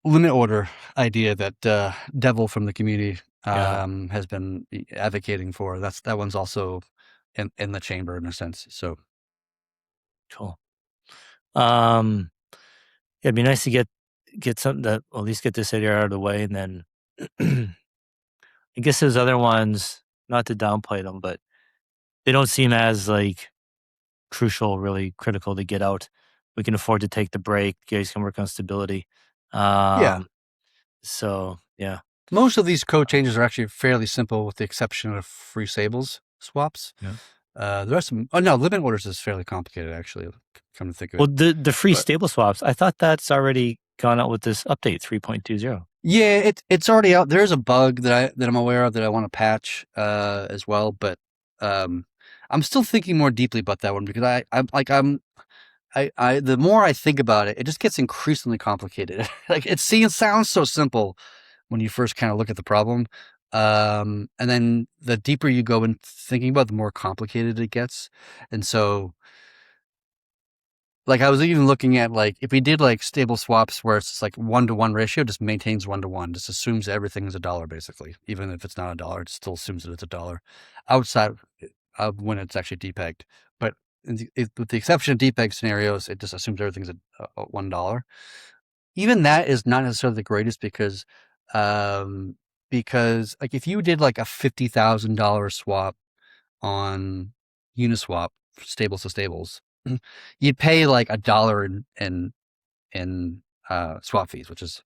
limit order idea that Devel from the community has been advocating for. That one's also in the chamber in a sense. So cool. It'd be nice to get something that at least get this ADR out of the way, and then I guess those other ones, not to downplay them, but they don't seem as like crucial, really critical to get out. We can afford to take the break. You guys can work on stability. Yeah. So yeah. Most of these code changes are actually fairly simple, with the exception of free stables swaps. Yeah. The rest of them, limit orders is fairly complicated actually. Come to think of it. Well, the free stable swaps, I thought that's already gone out with this update 3.20. Yeah, it's already out. There's a bug that I'm aware of that I want to patch as well, but I'm still thinking more deeply about that one because the more I think about it, it just gets increasingly complicated. Like it sounds so simple when you first kind of look at the problem, and then the deeper you go in thinking about it, the more complicated it gets. And so, like I was even looking at like if we did like stable swaps where it's like 1-to-1 ratio, just maintains 1-to-1, just assumes everything is $1 basically, even if it's not $1, it still assumes that it's $1 outside of when it's actually depegged. But with the exception of depeg scenarios, it just assumes everything's at $1. Even that is not necessarily the greatest because like if you did like a $50,000 swap on Uniswap, stables to stables, you'd pay like $1 in swap fees, which is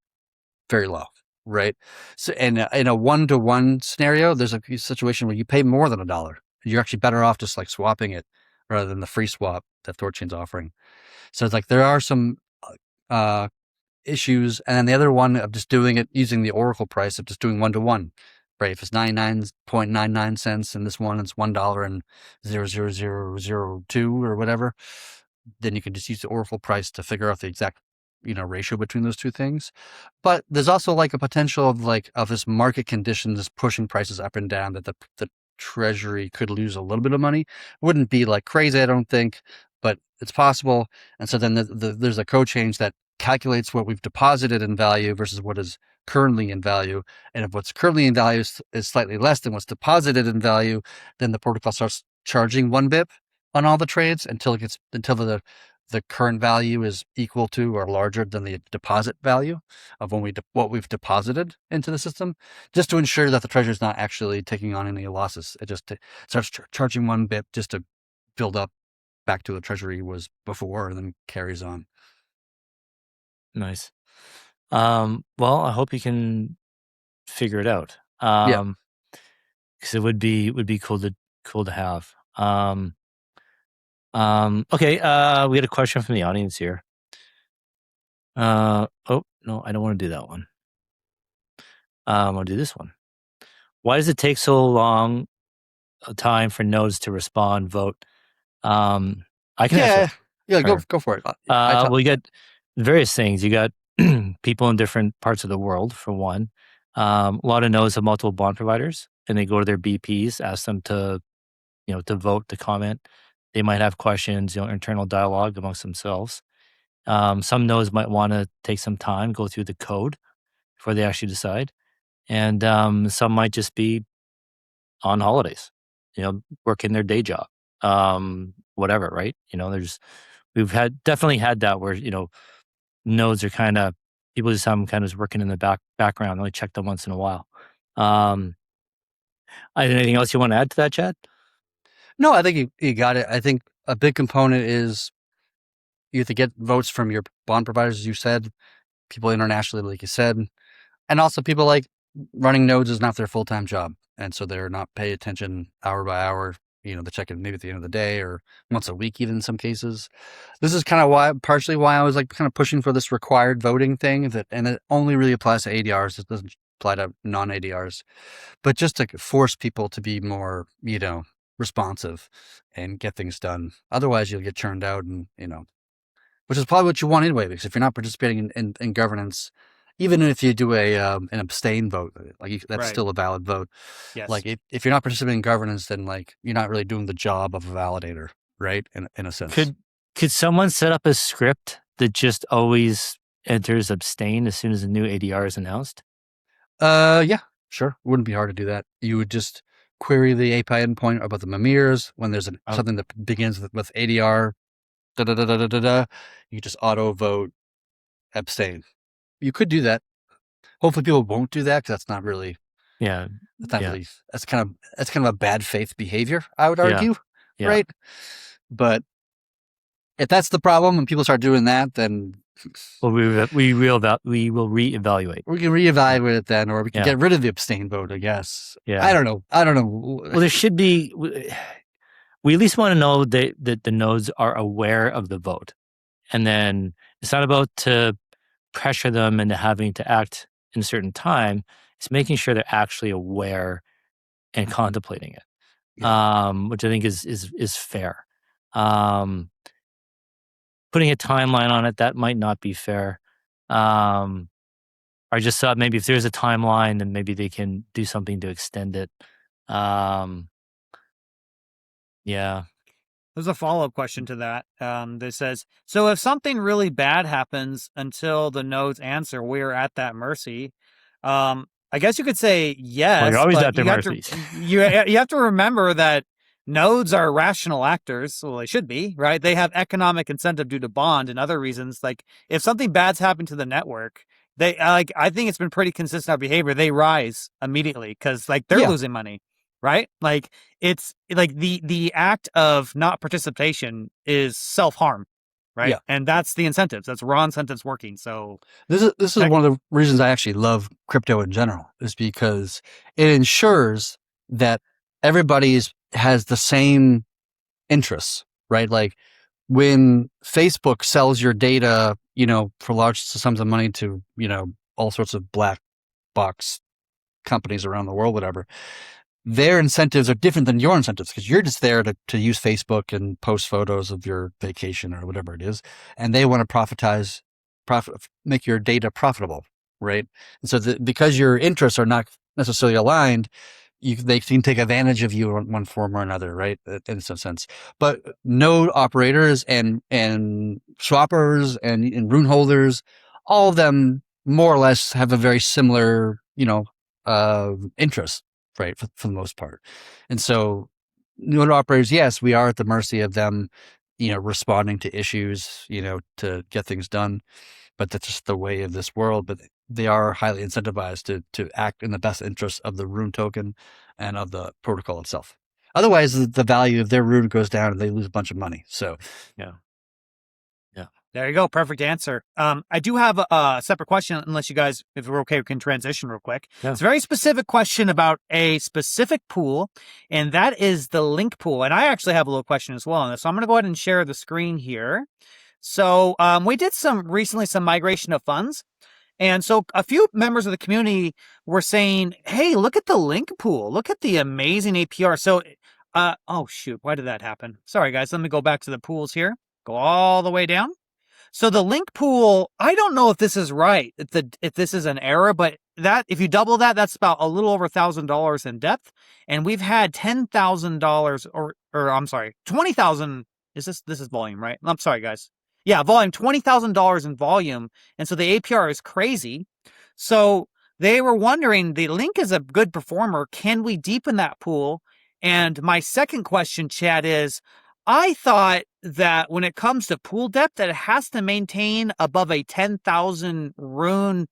very low, right? So, and in a 1-to-1 scenario, there's a situation where you pay more than $1. You're actually better off just like swapping it rather than the free swap that THORChain's offering. So it's like there are some issues, and then the other one of just doing it using the Oracle price of just doing 1-to-1, right? If it's 99.99 cents and this one it's $1 and 0.0002 or whatever, then you can just use the Oracle price to figure out the exact ratio between those two things. But there's also like a potential of this market condition just pushing prices up and down that the treasury could lose a little bit of money. Wouldn't be like crazy, I don't think, but it's possible. And so then there's a code change that calculates what we've deposited in value versus what is currently in value. And if what's currently in value is slightly less than what's deposited in value, then the protocol starts charging 1 BIP on all the trades until the current value is equal to or larger than the deposit value of what we've deposited into the system, just to ensure that the treasury is not actually taking on any losses. It just starts charging 1 BIP just to build up back to the treasury was before, and then carries on. Nice. Well, I hope you can figure it out. Yeah. Because it would be cool to have. Okay. We had a question from the audience here. Oh no, I don't want to do that one. I'll do this one. Why does it take so long a time for nodes to respond, vote? I can answer. Yeah, go for it. Well, you got various things. You got people in different parts of the world, for one. A lot of nodes have multiple bond providers, and they go to their BPs, ask them to vote, to comment. They might have questions, internal dialogue amongst themselves. Some nodes might want to take some time, go through the code before they actually decide. And some might just be on holidays, working their day job. whatever, right? We've definitely had that where, nodes are kind of, people just have them kind of working in the background. Only check them once in a while. Anything else you want to add to that, Chad? No, I think you got it. I think a big component is you have to get votes from your bond providers, as you said, people internationally, like you said, and also people like running nodes is not their full-time job. And so they're not pay attention hour by hour. They check it maybe at the end of the day or once a week, even in some cases. This is kind of partially why I was like kind of pushing for this required voting thing and it only really applies to ADRs. It doesn't apply to non-ADRs, but just to force people to be more, responsive and get things done. Otherwise you'll get churned out and, which is probably what you want anyway, because if you're not participating in governance, even if you do an abstain vote, that's Right. still a valid vote. Yes. Like if you're not participating in governance, then like you're not really doing the job of a validator, right? In a sense. Could someone set up a script that just always enters abstain as soon as a new ADR is announced? Yeah, sure. Wouldn't be hard to do that. You would just query the API endpoint about the memirs when there's something that begins with ADR. You just auto vote abstain. You could do that. Hopefully people won't do that because that's not really. Yeah. Really, that's kind of a bad faith behavior, I would argue. Yeah. Right. But if that's the problem and people start doing that, then well, we will reevaluate. We can reevaluate it then, or we can get rid of the abstain vote, I guess. Yeah. I don't know. Well, there should be. We at least want to know that the nodes are aware of the vote, and then it's not about to pressure them into having to act in a certain time. It's making sure they're actually aware and contemplating it, which I think is fair. Putting a timeline on it, that might not be fair. I just thought maybe if there's a timeline, then maybe they can do something to extend it. Yeah. There's a follow-up question to that that says, so if something really bad happens until the nodes answer, we're at that mercy. I guess you could say yes. Well, you're always but at their mercy. You have to remember that nodes are rational actors. Well, they should be, right? They have economic incentive due to bond and other reasons. Like if something bad's happened to the network, they I think it's been pretty consistent behavior. They rise immediately because they're losing money. Right? Like it's like the act of not participation is self-harm, right? Yeah. And that's the incentives. That's raw incentives working. So this is one of the reasons I actually love crypto in general, is because it ensures that everybody has the same interests, right? Like when Facebook sells your data, for large sums of money to, all sorts of black box companies around the world, whatever, their incentives are different than your incentives because you're just there to use Facebook and post photos of your vacation or whatever it is. And they want to make your data profitable, right? And so because your interests are not necessarily aligned, they can take advantage of you in one form or another, right? In some sense. But node operators and swappers and rune holders, all of them more or less have a very similar, interest. Right, for the most part. And so node operators, yes, we are at the mercy of them, responding to issues, to get things done. But that's just the way of this world. But they are highly incentivized to act in the best interest of the rune token and of the protocol itself. Otherwise, the value of their rune goes down and they lose a bunch of money. So, yeah. There you go. Perfect answer. I do have a separate question, unless you guys, if we're okay, we can transition real quick. Yeah. It's a very specific question about a specific pool, and that is the link pool. And I actually have a little question as well on this. So I'm going to go ahead and share the screen here. So we did recently some migration of funds. And so a few members of the community were saying, hey, look at the link pool. Look at the amazing APR. So, oh, shoot. Why did that happen? Sorry, guys. Let me go back to the pools here. Go all the way down. So the link pool, I don't know if this is right, if this is an error, but if you double that, that's about a little over $1,000 in depth. And we've had $10,000 or I'm sorry, 20,000. This is volume, right? I'm sorry, guys. Yeah, volume, $20,000 in volume. And so the APR is crazy. So they were wondering, the link is a good performer. Can we deepen that pool And my second question, Chad, is I thought that when it comes to pool depth, that it has to maintain above a 10,000 rune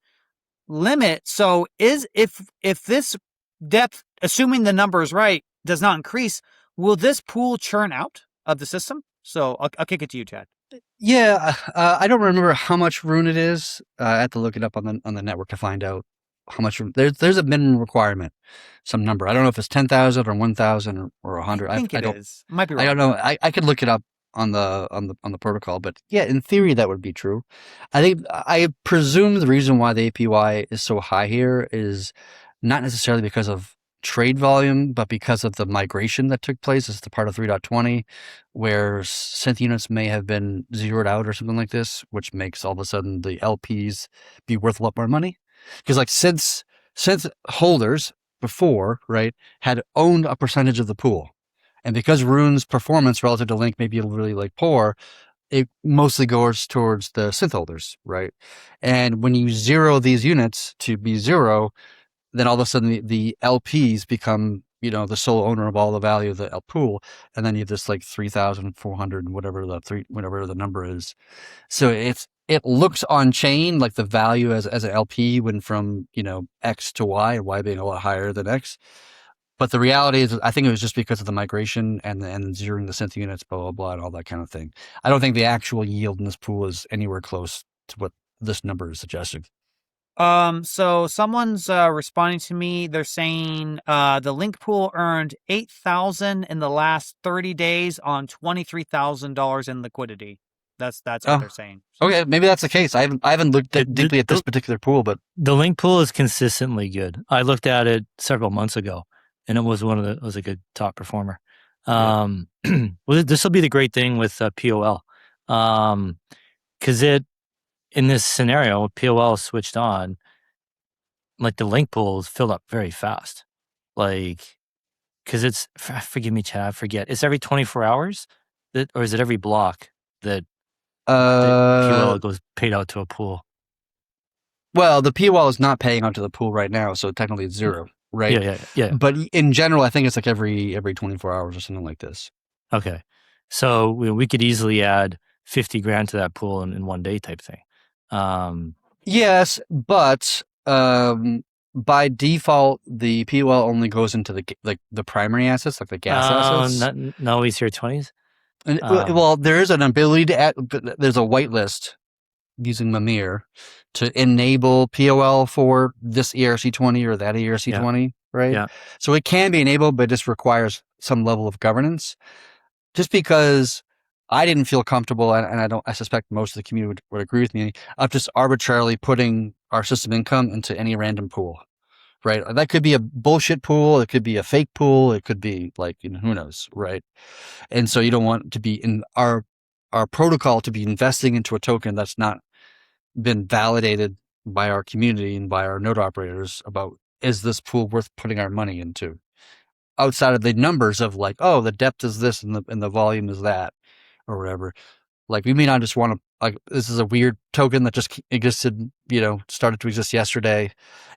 limit. So if this depth, assuming the number is right, does not increase, will this pool churn out of the system? So I'll kick it to you, Chad. Yeah, I don't remember how much rune it is. I have to look it up on the network to find out how much. There's a minimum requirement, some number. I don't know if it's 10,000 or 1,000 or 100. I think it is. Might be wrong. I don't know. I could look it up on the protocol, but yeah, in theory that would be true. I presume the reason why the APY is so high here is not necessarily because of trade volume, but because of the migration that took place as the part of 3.20, where synth units may have been zeroed out or something like this, which makes all of a sudden the LPs be worth a lot more money. Because like synth holders before, right, had owned a percentage of the pool. And because Rune's performance relative to Link may be really like poor, it mostly goes towards the synth holders, right? And when you zero these units to be zero, then all of a sudden the LPs become, the sole owner of all the value of the pool, and then you have this like 3,400 and whatever the number is. So it looks on chain like the value as an LP went from X to Y, and Y being a lot higher than X. But the reality is, I think it was just because of the migration and zeroing the synth units, blah blah blah, and all that kind of thing. I don't think the actual yield in this pool is anywhere close to what this number is suggesting. So someone's responding to me. They're saying the Link pool earned 8,000 in the last 30 days on $23,000 in liquidity. That's what they're saying. Okay, maybe that's the case. I haven't looked deeply at this particular pool, but the Link pool is consistently good. I looked at it several months ago, and it was a good top performer. Well, this will be the great thing with POL, because in this scenario, POL switched on, like the Link pool is filled up very fast. Like, because it's, forgive me, Chad, I forget. It's every 24 hours, or is it every block that POL goes paid out to a pool? Well, the POL is not paying out to the pool right now, so technically it's zero, right? Yeah. But in general, I think it's like every 24 hours or something like this. Okay. So we could easily add 50 grand to that pool in one day type thing. Yes, but by default, the POL only goes into the primary assets, like the gas assets. No, he's here 20s. And, well, there is an ability to add. There's a whitelist using Mimir to enable POL for this ERC20 or that ERC20, right? Yeah. So it can be enabled, but it just requires some level of governance. Just because I didn't feel comfortable, and I suspect most of the community would agree with me, of just arbitrarily putting our system income into any random pool, right? That could be a bullshit pool. It could be a fake pool. It could be like, who knows, right? And so you don't want to be in our protocol to be investing into a token that's not been validated by our community and by our node operators about, is this pool worth putting our money into? Outside of the numbers of like, oh, the depth is this and the volume is that, or whatever. Like, we may not just want to, like, this is a weird token that just existed, started to exist yesterday,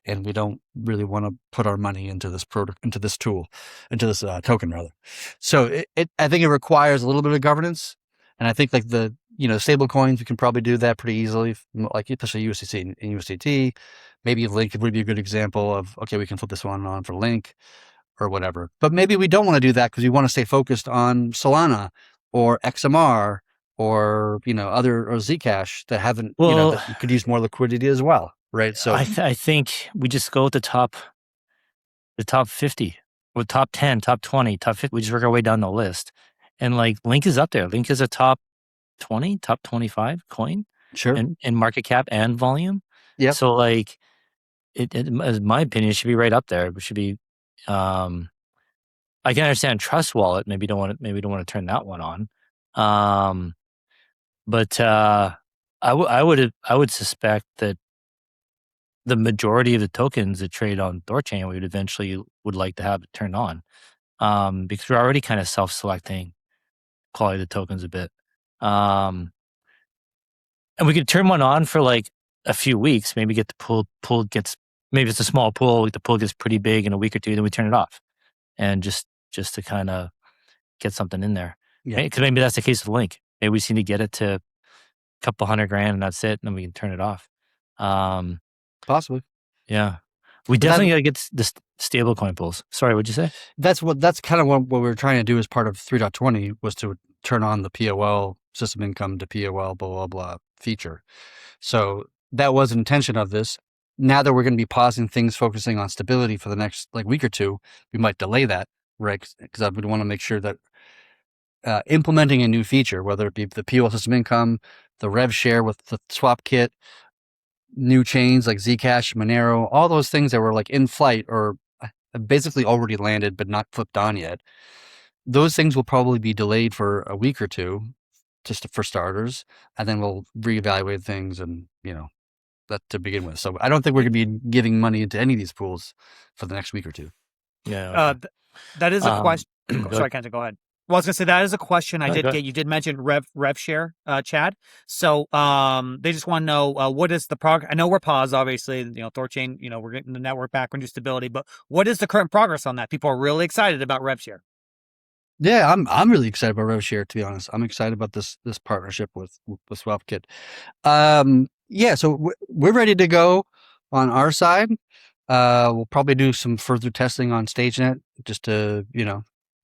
and we don't really want to put our money into this token rather. So I think it requires a little bit of governance, and I think like the stable coins, we can probably do that pretty easily, like especially USDC and USDT. Maybe Link would be a good example of, okay, we can flip this one on for Link or whatever. But maybe we don't want to do that because we want to stay focused on Solana or XMR or other or Zcash that haven't that could use more liquidity as well, right? So I think we just go with the top 50 or top 10, top 20, top 50. We just work our way down the list, and like Link is up there. Link is a top 20, top 25 coin, sure, in market cap and volume. Yeah. So like, in my opinion, it should be right up there. It should be. I can understand Trust Wallet. Maybe don't want to turn that one on. But I would suspect that the majority of the tokens that trade on THORChain we would eventually like to have it turned on, because we're already kind of self-selecting quality of the tokens a bit, and we could turn one on for like a few weeks, maybe get the pool gets, maybe it's a small pool, the pool gets pretty big in a week or two, then we turn it off and just just to kind of get something in there. Yeah. Because maybe that's the case with Link. Maybe we just need to get it to a couple $100,000 and that's it, and then we can turn it off. Possibly. Yeah. We definitely got to get the stablecoin pools. Sorry, what'd you say? That's kind of what we were trying to do as part of 3.20 was to turn on the POL, system income to POL, blah, blah, blah feature. So that was an intention of this. Now that we're going to be pausing things, focusing on stability for the next week or two, we might delay that, right? Because I would want to make sure that implementing a new feature, whether it be the POL system income, the rev share with the SwapKit, new chains like Zcash, Monero, all those things that were in flight or basically already landed but not flipped on yet. Those things will probably be delayed for a week or two, just for starters, and then we'll reevaluate things and that to begin with. So I don't think we're going to be giving money into any of these pools for the next week or two. Yeah. Okay. That is a question. Sorry, Kenton, go ahead. Well, I was going to say that is a question I did get. You did mention rev share, Chad. So they just want to know what is the progress. I know we're paused, obviously. THORChain. We're getting the network back into stability. But what is the current progress on that? People are really excited about rev share. Yeah, I'm really excited about rev share. To be honest, I'm excited about this partnership with SwapKit. Yeah, so we're ready to go on our side. We'll probably do some further testing on StageNet just to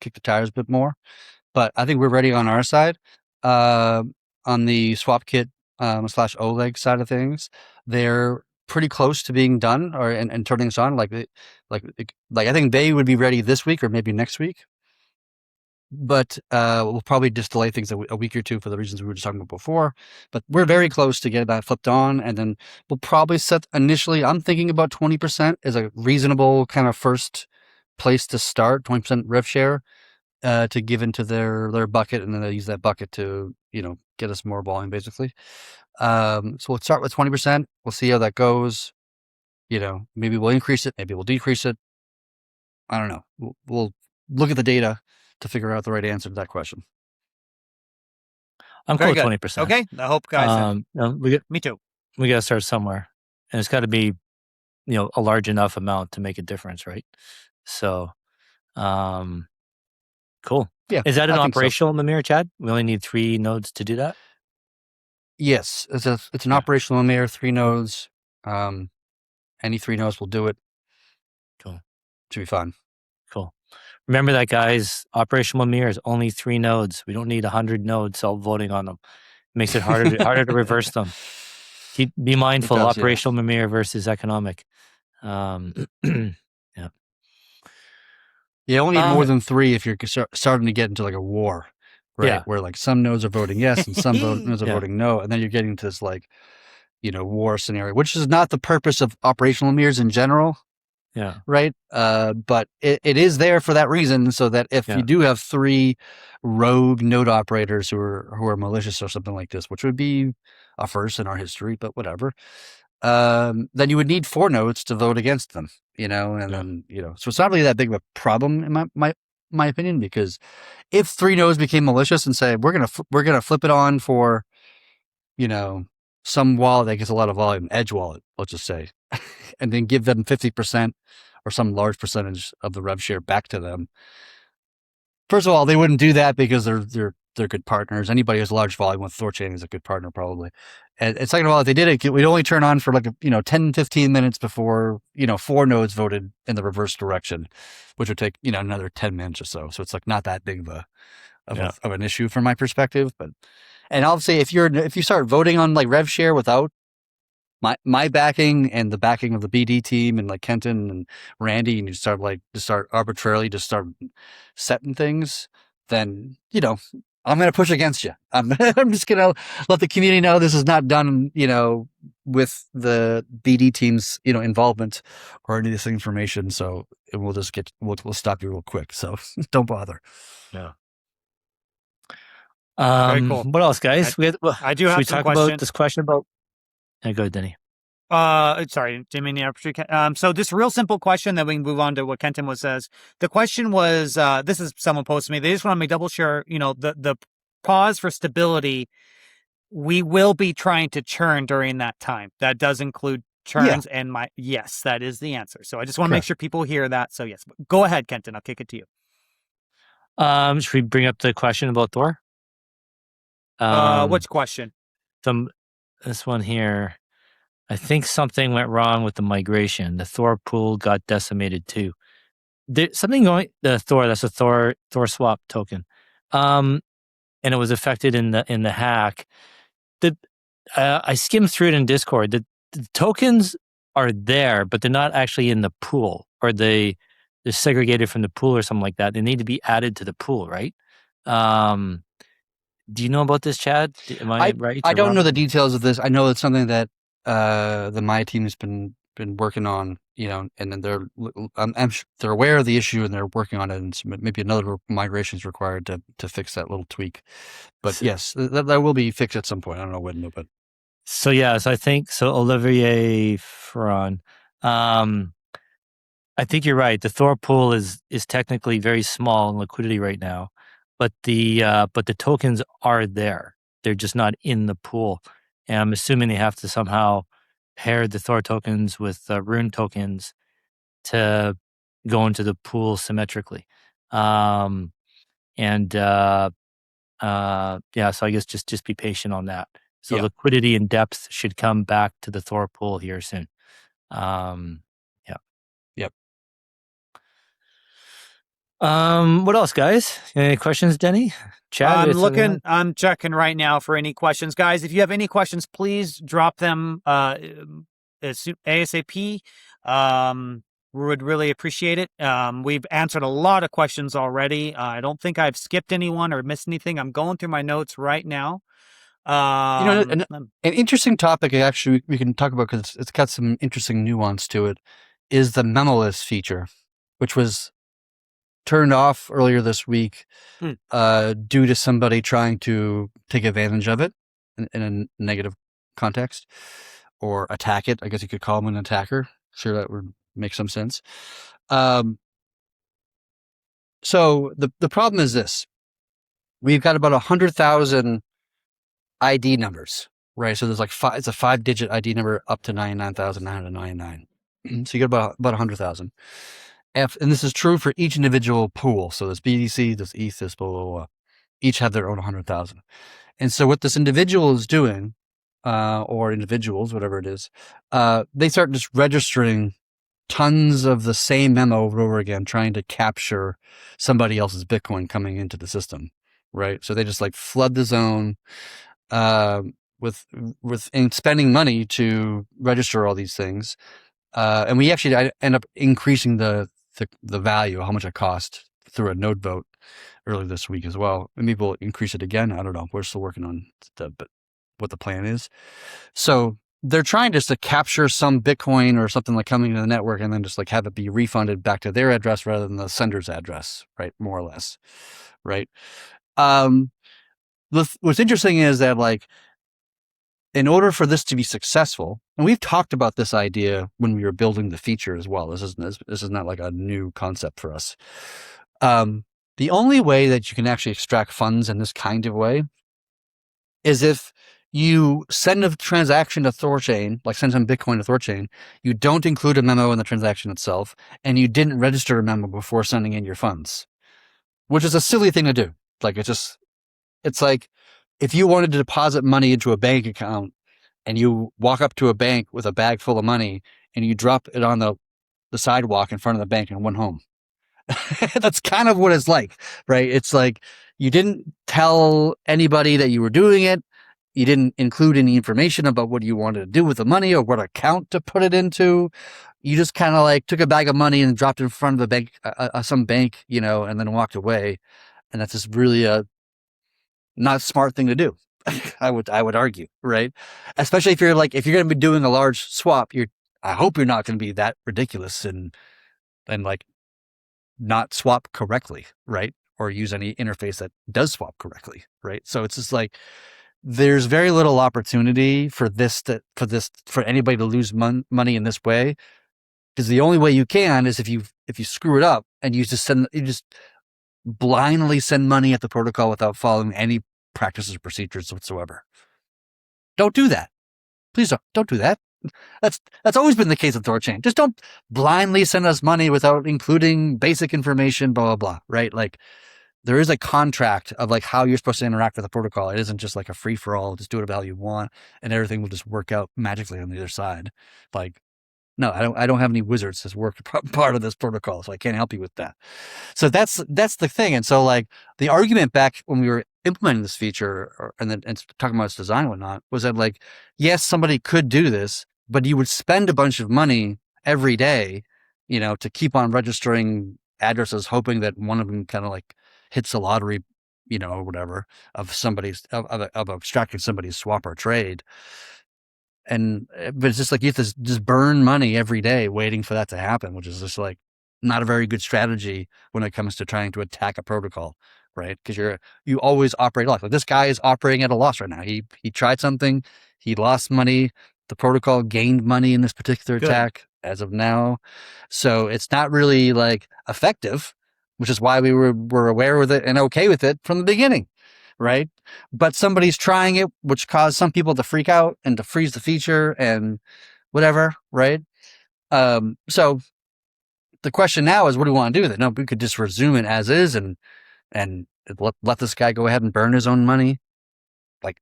kick the tires a bit more. But I think we're ready on our side. On the SwapKit / Oleg side of things, they're pretty close to being done and turning this on. Like I think they would be ready this week or maybe next week. But we'll probably just delay things a week or two for the reasons we were just talking about before. But we're very close to getting that flipped on, and then we'll probably set initially. I'm thinking about 20% as a reasonable kind of first place to start. 20% rev share to give into their bucket, and then they use that bucket to get us more volume, basically. So we'll start with 20%. We'll see how that goes. Maybe we'll increase it, maybe we'll decrease it. I don't know. We'll look at the data to figure out the right answer to that question. I'm cool with 20%. Okay, I hope guys. Me too. We got to start somewhere, and it's got to be, a large enough amount to make a difference, right? So, cool. Yeah. Is that an operational Mimir, Chad? We only need 3 nodes to do that. Yes, it's an operational Mimir, 3 nodes. Any 3 nodes will do it. Cool. Should be fun. Cool. Remember that, guys. Operational Mimir is only 3 nodes. We don't need 100 nodes self-voting on them. It makes it harder to reverse them. Be mindful. Operational Mimir versus economic. Yeah. You only need more than 3 if you're starting to get into a war, right? Yeah. Where some nodes are voting yes and some nodes are voting no, and then you're getting to this war scenario, which is not the purpose of operational Mimirs in general. Yeah. Right. But it is there for that reason, so that if you do have 3 rogue node operators who are malicious or something like this, which would be a first in our history, but whatever, then you would need 4 nodes to vote against them, then, so it's not really that big of a problem in my opinion, because if 3 nodes became malicious and say, we're going to flip it on for, some wallet that gets a lot of volume, Edge wallet, let's just say, and then give them 50% or some large percentage of the rev share back to them. First of all, they wouldn't do that because they're good partners. Anybody who has a large volume with THORChain is a good partner, probably. And second of all, if they did it, we'd only turn on for 10, 15 minutes before 4 nodes voted in the reverse direction, which would take another 10 minutes or so. So it's not that big of an issue from my perspective. And obviously, if you start voting on rev share without my backing and the backing of the BD team and Kenton and Randy, and you start arbitrarily setting things, then I'm going to push against you. I'm just going to let the community know this is not done with the BD team's involvement or any of this information. So we'll just we'll stop you real quick. So don't bother. Yeah. Very cool. What else, guys? I do have we some talk questions. about this question about? Yeah, go ahead, Denny. Sorry, Jimmy. So this real simple question, then we can move on to what Kenton says. The question was, this is someone posted me. They just want to make double sure, the pause for stability. We will be trying to churn during that time. That does include churns and yes, that is the answer. So I just want to make sure people hear that. So yes, go ahead, Kenton. I'll kick it to you. Should we bring up the question about Thor? Which question? This one here. I think something went wrong with the migration. The Thor pool got decimated too. There's something going. The Thor. That's a Thor swap token. And it was affected in the hack. I skimmed through it in Discord. The tokens are there, but they're not actually in the pool, or they're segregated from the pool or something like that. They need to be added to the pool, right? Do you know about this, Chad? Am I right? I don't know the details of this. I know it's something that the Maya team has been working on, and then they're aware of the issue and they're working on it, and maybe another migration is required to fix that little tweak. But yes, that will be fixed at some point. I don't know when, but so I think so. Olivier Ferron, I think you're right. The Thor pool is technically very small in liquidity right now, but the tokens are there. They're just not in the pool, and I'm assuming they have to somehow pair the Thor tokens with Rune tokens to go into the pool symmetrically. Yeah, so I guess just be patient on that. So liquidity and depth should come back to the Thor pool here soon. Yep. What else, guys? Any questions, Denny? Chad? I'm checking right now for any questions. Guys, if you have any questions, please drop them ASAP. We would really appreciate it. We've answered a lot of questions already. I don't think I've skipped anyone or missed anything. I'm going through my notes right now. An interesting topic actually we can talk about, because it's got some interesting nuance to it, is the Memoless feature, which was turned off earlier this week due to somebody trying to take advantage of it in a negative context, or attack it. I guess you could call him an attacker. Sure, that would make some sense. So the problem is this: we've got about 100,000 ID numbers, right? So there's it's a 5-digit ID number up to 99,999. So you get about 100,000. And this is true for each individual pool. So there's BTC, there's ETH, there's blah, blah, blah. Each have their own 100,000. And so what this individual is doing, or individuals, whatever it is, they start just registering tons of the same memo over and over again, trying to capture somebody else's Bitcoin coming into the system, right? So they just flood the zone with spending money to register all these things. And we actually end up increasing the value, how much it cost, through a node vote earlier this week as well. And maybe we'll increase it again. I don't know. We're still working on what the plan is. So they're trying just to capture some Bitcoin or something coming into the network, and then just have it be refunded back to their address rather than the sender's address, right? More or less, right? What's interesting is that in order for this to be successful, and we've talked about this idea when we were building the feature as well. This is not a new concept for us. The only way that you can actually extract funds in this kind of way is if you send a transaction to THORChain, send some Bitcoin to THORChain, you don't include a memo in the transaction itself, and you didn't register a memo before sending in your funds, which is a silly thing to do. It's like if you wanted to deposit money into a bank account and you walk up to a bank with a bag full of money and you drop it on the sidewalk in front of the bank and went home. That's kind of what it's like, right? It's you didn't tell anybody that you were doing it. You didn't include any information about what you wanted to do with the money or what account to put it into. You just kind of took a bag of money and dropped it in front of the bank, some bank, and then walked away. And that's just really a not a smart thing to do. I would argue, right? Especially if you're going to be doing a large swap, I hope you're not going to be that ridiculous and not swap correctly, right? Or use any interface that does swap correctly, right? So it's just there's very little opportunity for anybody to lose money in this way, because the only way you can is if you screw it up and you just blindly send money at the protocol without following any practices or procedures whatsoever. Don't do that. Please don't do that. That's always been the case with THORChain. Just don't blindly send us money without including basic information, blah, blah, blah, right? there is a contract of like how you're supposed to interact with the protocol. It isn't just like a free for all, just do whatever the hell you want and everything will just work out magically on the other side. Like, no, I don't have any wizards that's work part of this protocol, so I can't help you with that. So that's the thing. And so like the argument back when we were implementing this feature and talking about its design and whatnot was that like, yes, somebody could do this, but you would spend a bunch of money every day, to keep on registering addresses, hoping that one of them kind of like hits the lottery, or whatever of abstracting somebody's swap or trade. But it's just like you have to just burn money every day waiting for that to happen, which is just like not a very good strategy when it comes to trying to attack a protocol, right? Because you always operate a loss. Like this guy is operating at a loss right now. He tried something, he lost money. The protocol gained money in this particular attack as of now, so it's not really like effective, which is why we were aware with it and okay with it from the beginning. Right. But somebody's trying it, which caused some people to freak out and to freeze the feature and whatever. Right. So the question now is, what do we want to do with it? No, we could just resume it as is and let this guy go ahead and burn his own money. Like,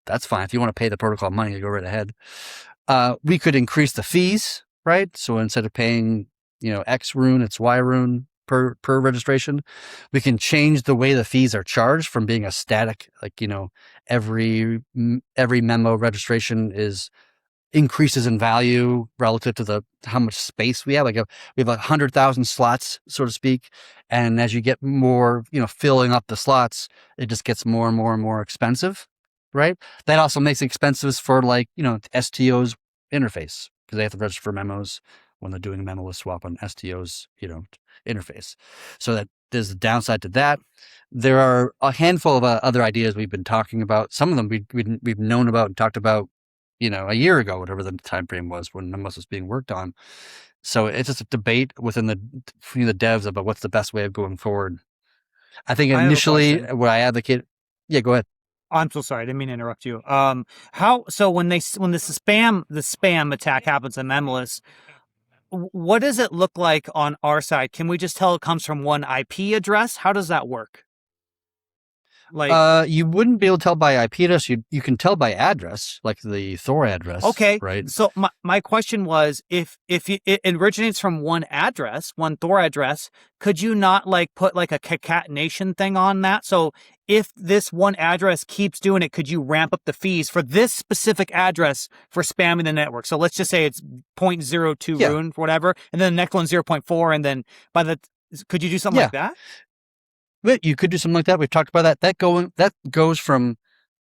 that's fine. If you want to pay the protocol money, go right ahead. We could increase the fees. Right. So instead of paying, X rune, it's Y rune per registration. We can change the way the fees are charged from being a static, like, every memo registration increases in value relative to how much space we have. Like we have 100,000 slots, so to speak. And as you get more, filling up the slots, it just gets more and more and more expensive. Right. That also makes it expensive for like, STO's interface because they have to register for memos when they're doing a memoless swap on STO's, interface. So that there's a downside to that. There are a handful of other ideas we've been talking about. Some of them we've known about and talked about, a year ago, whatever the time frame was when Memoless was being worked on. So it's just a debate between the devs about what's the best way of going forward. I think initially what I advocate. Yeah, go ahead. I'm so sorry. I didn't mean to interrupt you. So when the spam attack happens in Memoless, what does it look like on our side? Can we just tell it comes from one IP address? How does that work? Like, you wouldn't be able to tell by IP address. You can tell by address, like the THOR address. Okay, right. So my question was, if it originates from one address, one THOR address, could you not like put like a concatenation thing on that? So if this one address keeps doing it, could you ramp up the fees for this specific address for spamming the network? So let's just say it's 0.02 rune, whatever, and then the next one's 0.4, and then could you do something like that? But you could do something like that. We've talked about that. That goes from,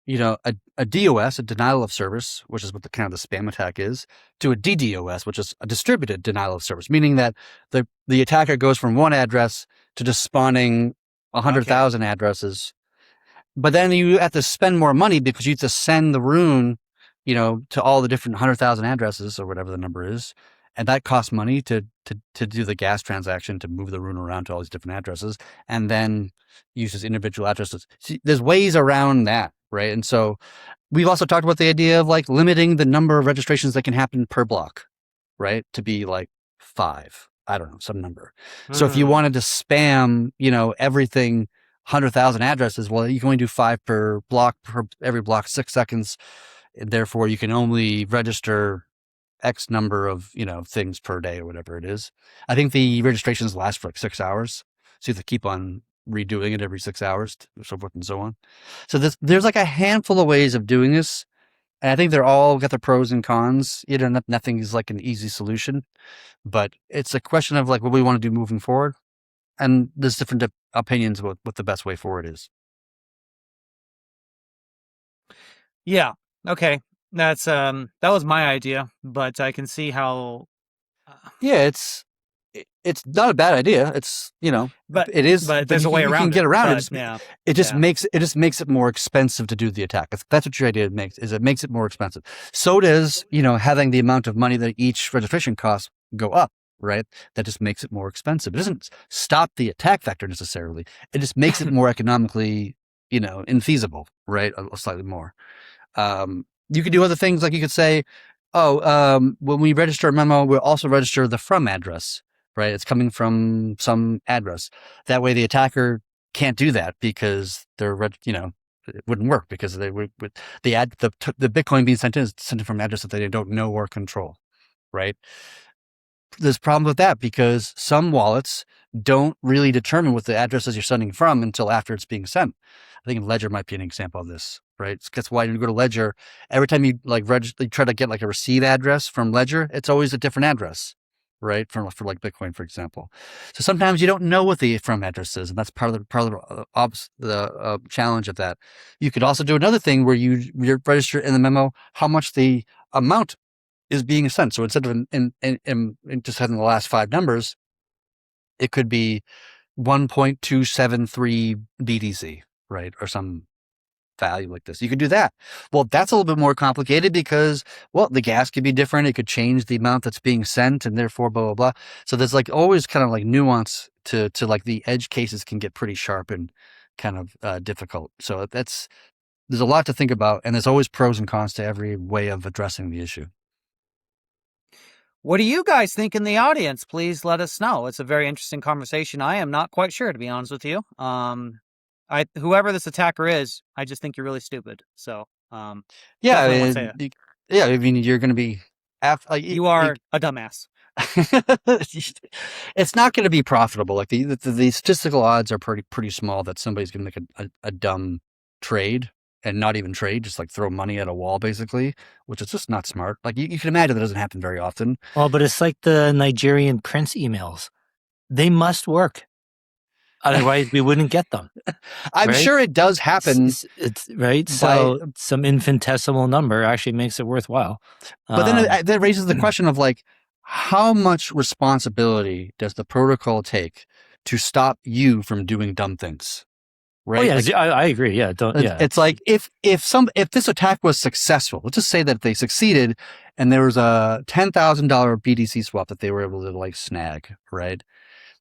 a DOS, a denial of service, which is what the spam attack is, to a DDoS, which is a distributed denial of service, meaning that the attacker goes from one address to just spawning 100,000 addresses. But then you have to spend more money because you have to send the rune, to all the different 100,000 addresses or whatever the number is. And that costs money to do the gas transaction, to move the rune around to all these different addresses, and then use these individual addresses. See, there's ways around that, right? And so we've also talked about the idea of like limiting the number of registrations that can happen per block, right? To be like 5, I don't know, some number. So if you wanted to spam, everything 100,000 addresses, well, you can only do 5 per block, per every block 6 seconds. And therefore, you can only register X number of, things per day or whatever it is. I think the registrations last for like 6 hours. So you have to keep on redoing it every 6 hours, so forth and so on. So there's like a handful of ways of doing this. And I think they're all got their pros and cons. Nothing is like an easy solution, but it's a question of like what we want to do moving forward. And there's different opinions about what the best way forward is. Yeah. Okay. That's that was my idea, but I can see how. Yeah, it's not a bad idea. It's but it is. But there's a way around. You can get around it. It just makes it more expensive to do the attack. That's what your idea makes. Is it makes it more expensive. So does having the amount of money that each registration costs go up. Right, that just makes it more expensive. It doesn't stop the attack vector necessarily. It just makes it more economically infeasible. Right, slightly more. You could do other things, like you could say, when we register a memo, we'll also register the from address, right? It's coming from some address. That way the attacker can't do that because they're, it wouldn't work because they would, the Bitcoin being sent in is sent in from an address that they don't know or control, right? There's problems with that because some wallets don't really determine what the addresses you're sending from until after it's being sent. I think Ledger might be an example of this, right? That's why when you go to Ledger, every time you you try to get like a receive address from Ledger, it's always a different address, right? For like Bitcoin, for example. So sometimes you don't know what the from address is, and that's part of the challenge of that. You could also do another thing where you register in the memo how much the amount is being sent. So instead of in just having the last 5 numbers, it could be 1.273 BTC, right? Or some value like this. You could do that. Well, that's a little bit more complicated because, well, the gas could be different. It could change the amount that's being sent and therefore blah, blah, blah. So there's like always kind of like nuance to like the edge cases can get pretty sharp and kind of difficult. So there's a lot to think about, and there's always pros and cons to every way of addressing the issue. What do you guys think in the audience? Please let us know. It's a very interesting conversation. I am not quite sure, to be honest with you. Whoever this attacker is, I just think you're really stupid. So, yeah, I mean, you're going to be. You are a dumbass. It's not going to be profitable. Like the statistical odds are pretty small that somebody's going to make a dumb trade. And not even trade, just like throw money at a wall, basically, which is just not smart. Like you can imagine that doesn't happen very often. Well, but it's like the Nigerian prince emails. They must work. Otherwise, we wouldn't get them. I'm sure it does happen. It's right. So some infinitesimal number actually makes it worthwhile. But then that raises the question of like, how much responsibility does the protocol take to stop you from doing dumb things? Right? Oh, yeah, I agree. Yeah, it's like if this attack was successful, let's just say that they succeeded, and there was a $10,000 BTC swap that they were able to like snag, right?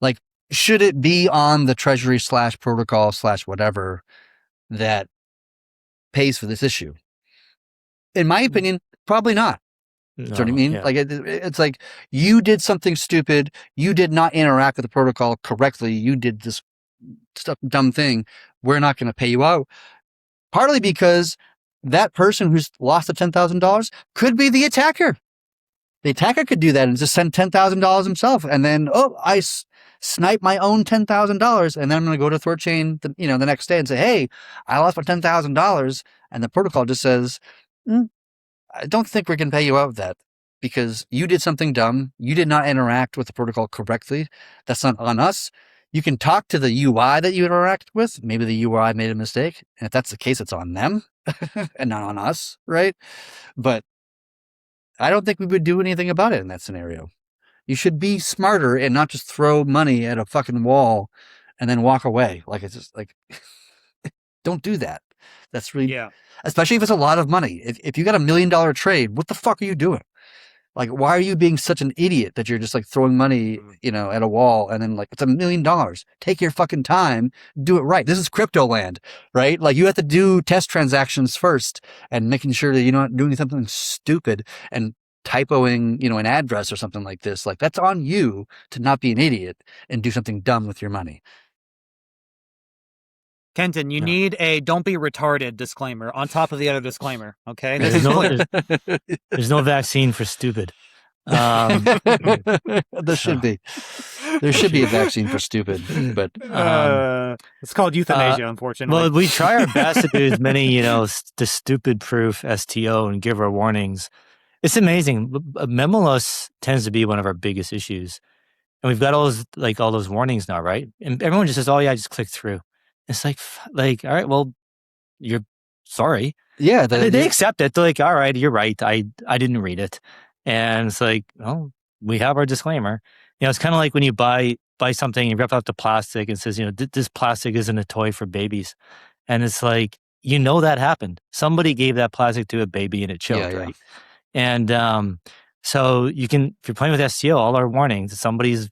Like, should it be on the treasury / protocol / whatever that pays for this issue? In my opinion, probably not. No, you know what I mean? Yeah. Like it's like you did something stupid. You did not interact with the protocol correctly. You did this dumb thing. We're not going to pay you out. Partly because that person who's lost the $10,000 could be the attacker. The attacker could do that and just send $10,000 himself. And then, I snipe my own $10,000. And then I'm going to go to THORChain, the next day and say, hey, I lost my $10,000. And the protocol just says, I don't think we're going to pay you out of that because you did something dumb. You did not interact with the protocol correctly. That's not on us. You can talk to the UI that you interact with. Maybe the UI made a mistake. And if that's the case, it's on them and not on us, right? But I don't think we would do anything about it in that scenario. You should be smarter and not just throw money at a fucking wall and then walk away. Like, it's just like, don't do that. That's really, especially if it's a lot of money. If you got $1 million trade, what the fuck are you doing? Like, why are you being such an idiot that you're just like throwing money, at a wall and then like, it's $1 million. Take your fucking time, do it right. This is crypto land, right? Like you have to do test transactions first and making sure that you're not doing something stupid and typoing, an address or something like this. Like that's on you to not be an idiot and do something dumb with your money. Kenton, you need a "don't be retarded" disclaimer on top of the other disclaimer. Okay, there's no vaccine for stupid. There should be a vaccine for stupid, but it's called euthanasia, unfortunately. Well, we try our best to do as many, the stupid proof STO and give our warnings. It's amazing. Memoless tends to be one of our biggest issues, and we've got all those warnings now, right? And everyone just says, "Oh yeah, just click through." It's like, all right, well, you're sorry. Yeah. They accept it. They're like, all right, you're right. I didn't read it. And it's like, oh, we have our disclaimer. It's kind of like when you buy something, you rip out the plastic and says, this plastic isn't a toy for babies. And it's like, that happened. Somebody gave that plastic to a baby and it choked, right? And so if you're playing with STO, all our warnings, somebody's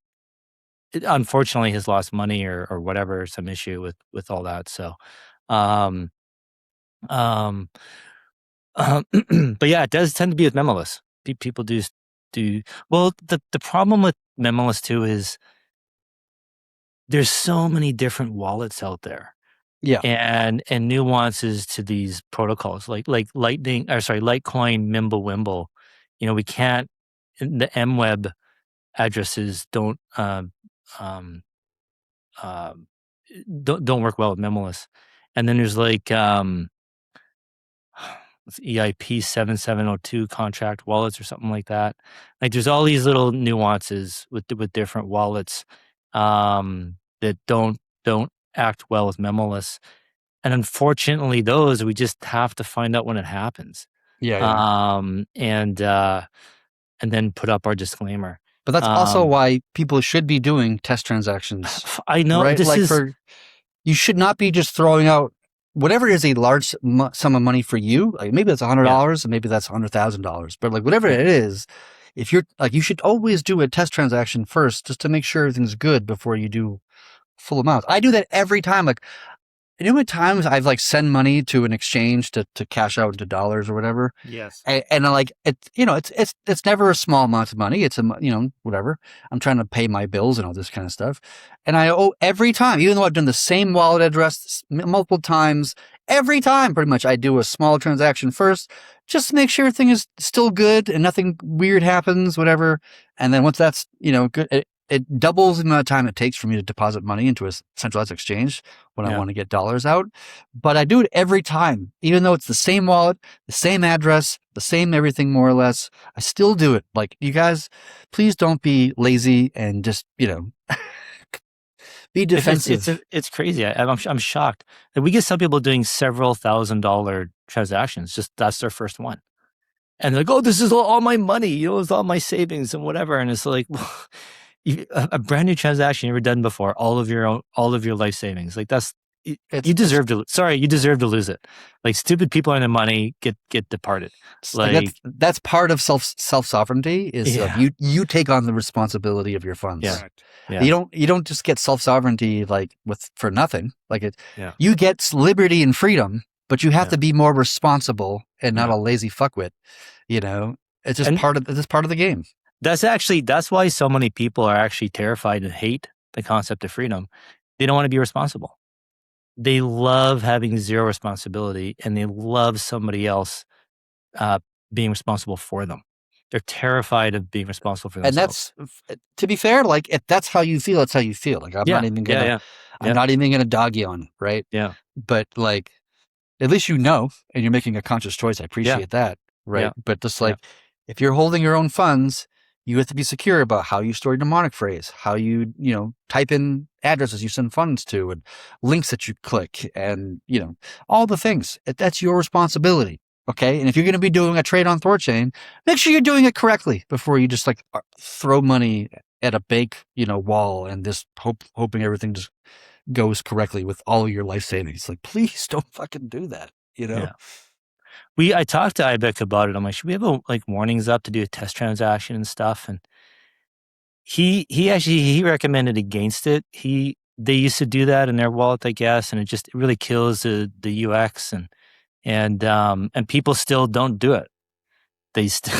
unfortunately has lost money or whatever, some issue with all that. So, but yeah, it does tend to be with Memoless. People do. Well, the problem with Memoless too is there's so many different wallets out there. Yeah. And nuances to these protocols like Litecoin, Mimblewimble. We can't, the MWeb addresses don't work well with Memoless. And then there's like EIP 7702 contract wallets or something like that. Like there's all these little nuances with different wallets that don't act well with Memoless. And unfortunately, those we just have to find out when it happens. Yeah. And then put up our disclaimer. But that's also why people should be doing test transactions. I know, right? You should not be just throwing out whatever is a large sum of money for you. Like maybe that's $100, and maybe that's $100,000. But like whatever it is, if you're like, you should always do a test transaction first, just to make sure everything's good before you do full amounts. I do that every time. Like, you know how many times I've like send money to an exchange to cash out into dollars or whatever? Yes. And like, it's never a small amount of money. It's whatever. I'm trying to pay my bills and all this kind of stuff. And I owe every time, even though I've done the same wallet address multiple times, every time pretty much I do a small transaction first, just to make sure everything is still good and nothing weird happens, whatever. And then once that's, good, it doubles the amount of time it takes for me to deposit money into a centralized exchange when I want to get dollars out. But I do it every time, even though it's the same wallet, the same address, the same everything more or less. I still do it. Like, you guys, please don't be lazy and just, be defensive. It's crazy. I'm shocked that we get some people doing several $1,000 transactions. Just that's their first one. And they're like, oh, this is all my money. It's all my savings and whatever. And it's like, well, a brand new transaction you've never done before, all of your life savings, like you deserve to lose it. Like, stupid people and their money get departed. Like that's part of self sovereignty is you take on the responsibility of your funds. Yeah. You don't just get self sovereignty like for nothing. Like you get liberty and freedom, but you have to be more responsible and not a lazy fuckwit. It's just part of the game. That's why so many people are actually terrified and hate the concept of freedom. They don't want to be responsible. They love having zero responsibility, and they love somebody else being responsible for them. They're terrified of being responsible for themselves. And that's, to be fair, like if that's how you feel, that's how you feel. Like I'm not even gonna dog you on it, right? Yeah. But like, at least and you're making a conscious choice. I appreciate that, right? Yeah. But just like, if you're holding your own funds, you have to be secure about how you store your mnemonic phrase, how you, type in addresses you send funds to, and links that you click, and, all the things. That's your responsibility, okay? And if you're going to be doing a trade on THORChain, make sure you're doing it correctly before you just like throw money at a bank, wall and just hoping everything just goes correctly with all of your life savings. Like, please don't fucking do that, Yeah. I talked to Ibec about it. I'm like, should we have warnings up to do a test transaction and stuff? And he recommended against it. They used to do that in their wallet, I guess, and it really kills the UX and people still don't do it. They still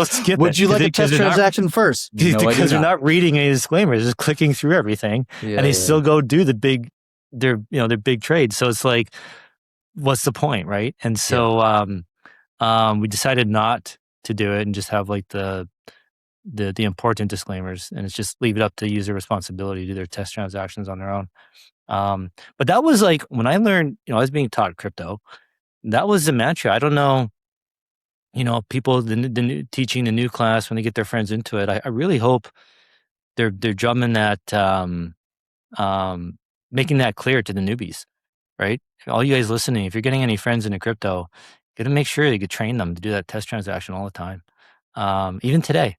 skip it. Would you like a test transaction first? Because they're not reading any disclaimers, just clicking through everything, and they still go do their big trades. So it's like, what's the point, right? And so we decided not to do it and just have like the important disclaimers, and it's just leave it up to user responsibility to do their test transactions on their own. But that was like when I learned, I was being taught crypto. That was the mantra. I don't know, people teaching the new class when they get their friends into it. I really hope they're drumming that, making that clear to the newbies, right? All you guys listening, if you're getting any friends into crypto, you got to make sure you could train them to do that test transaction all the time. Even today,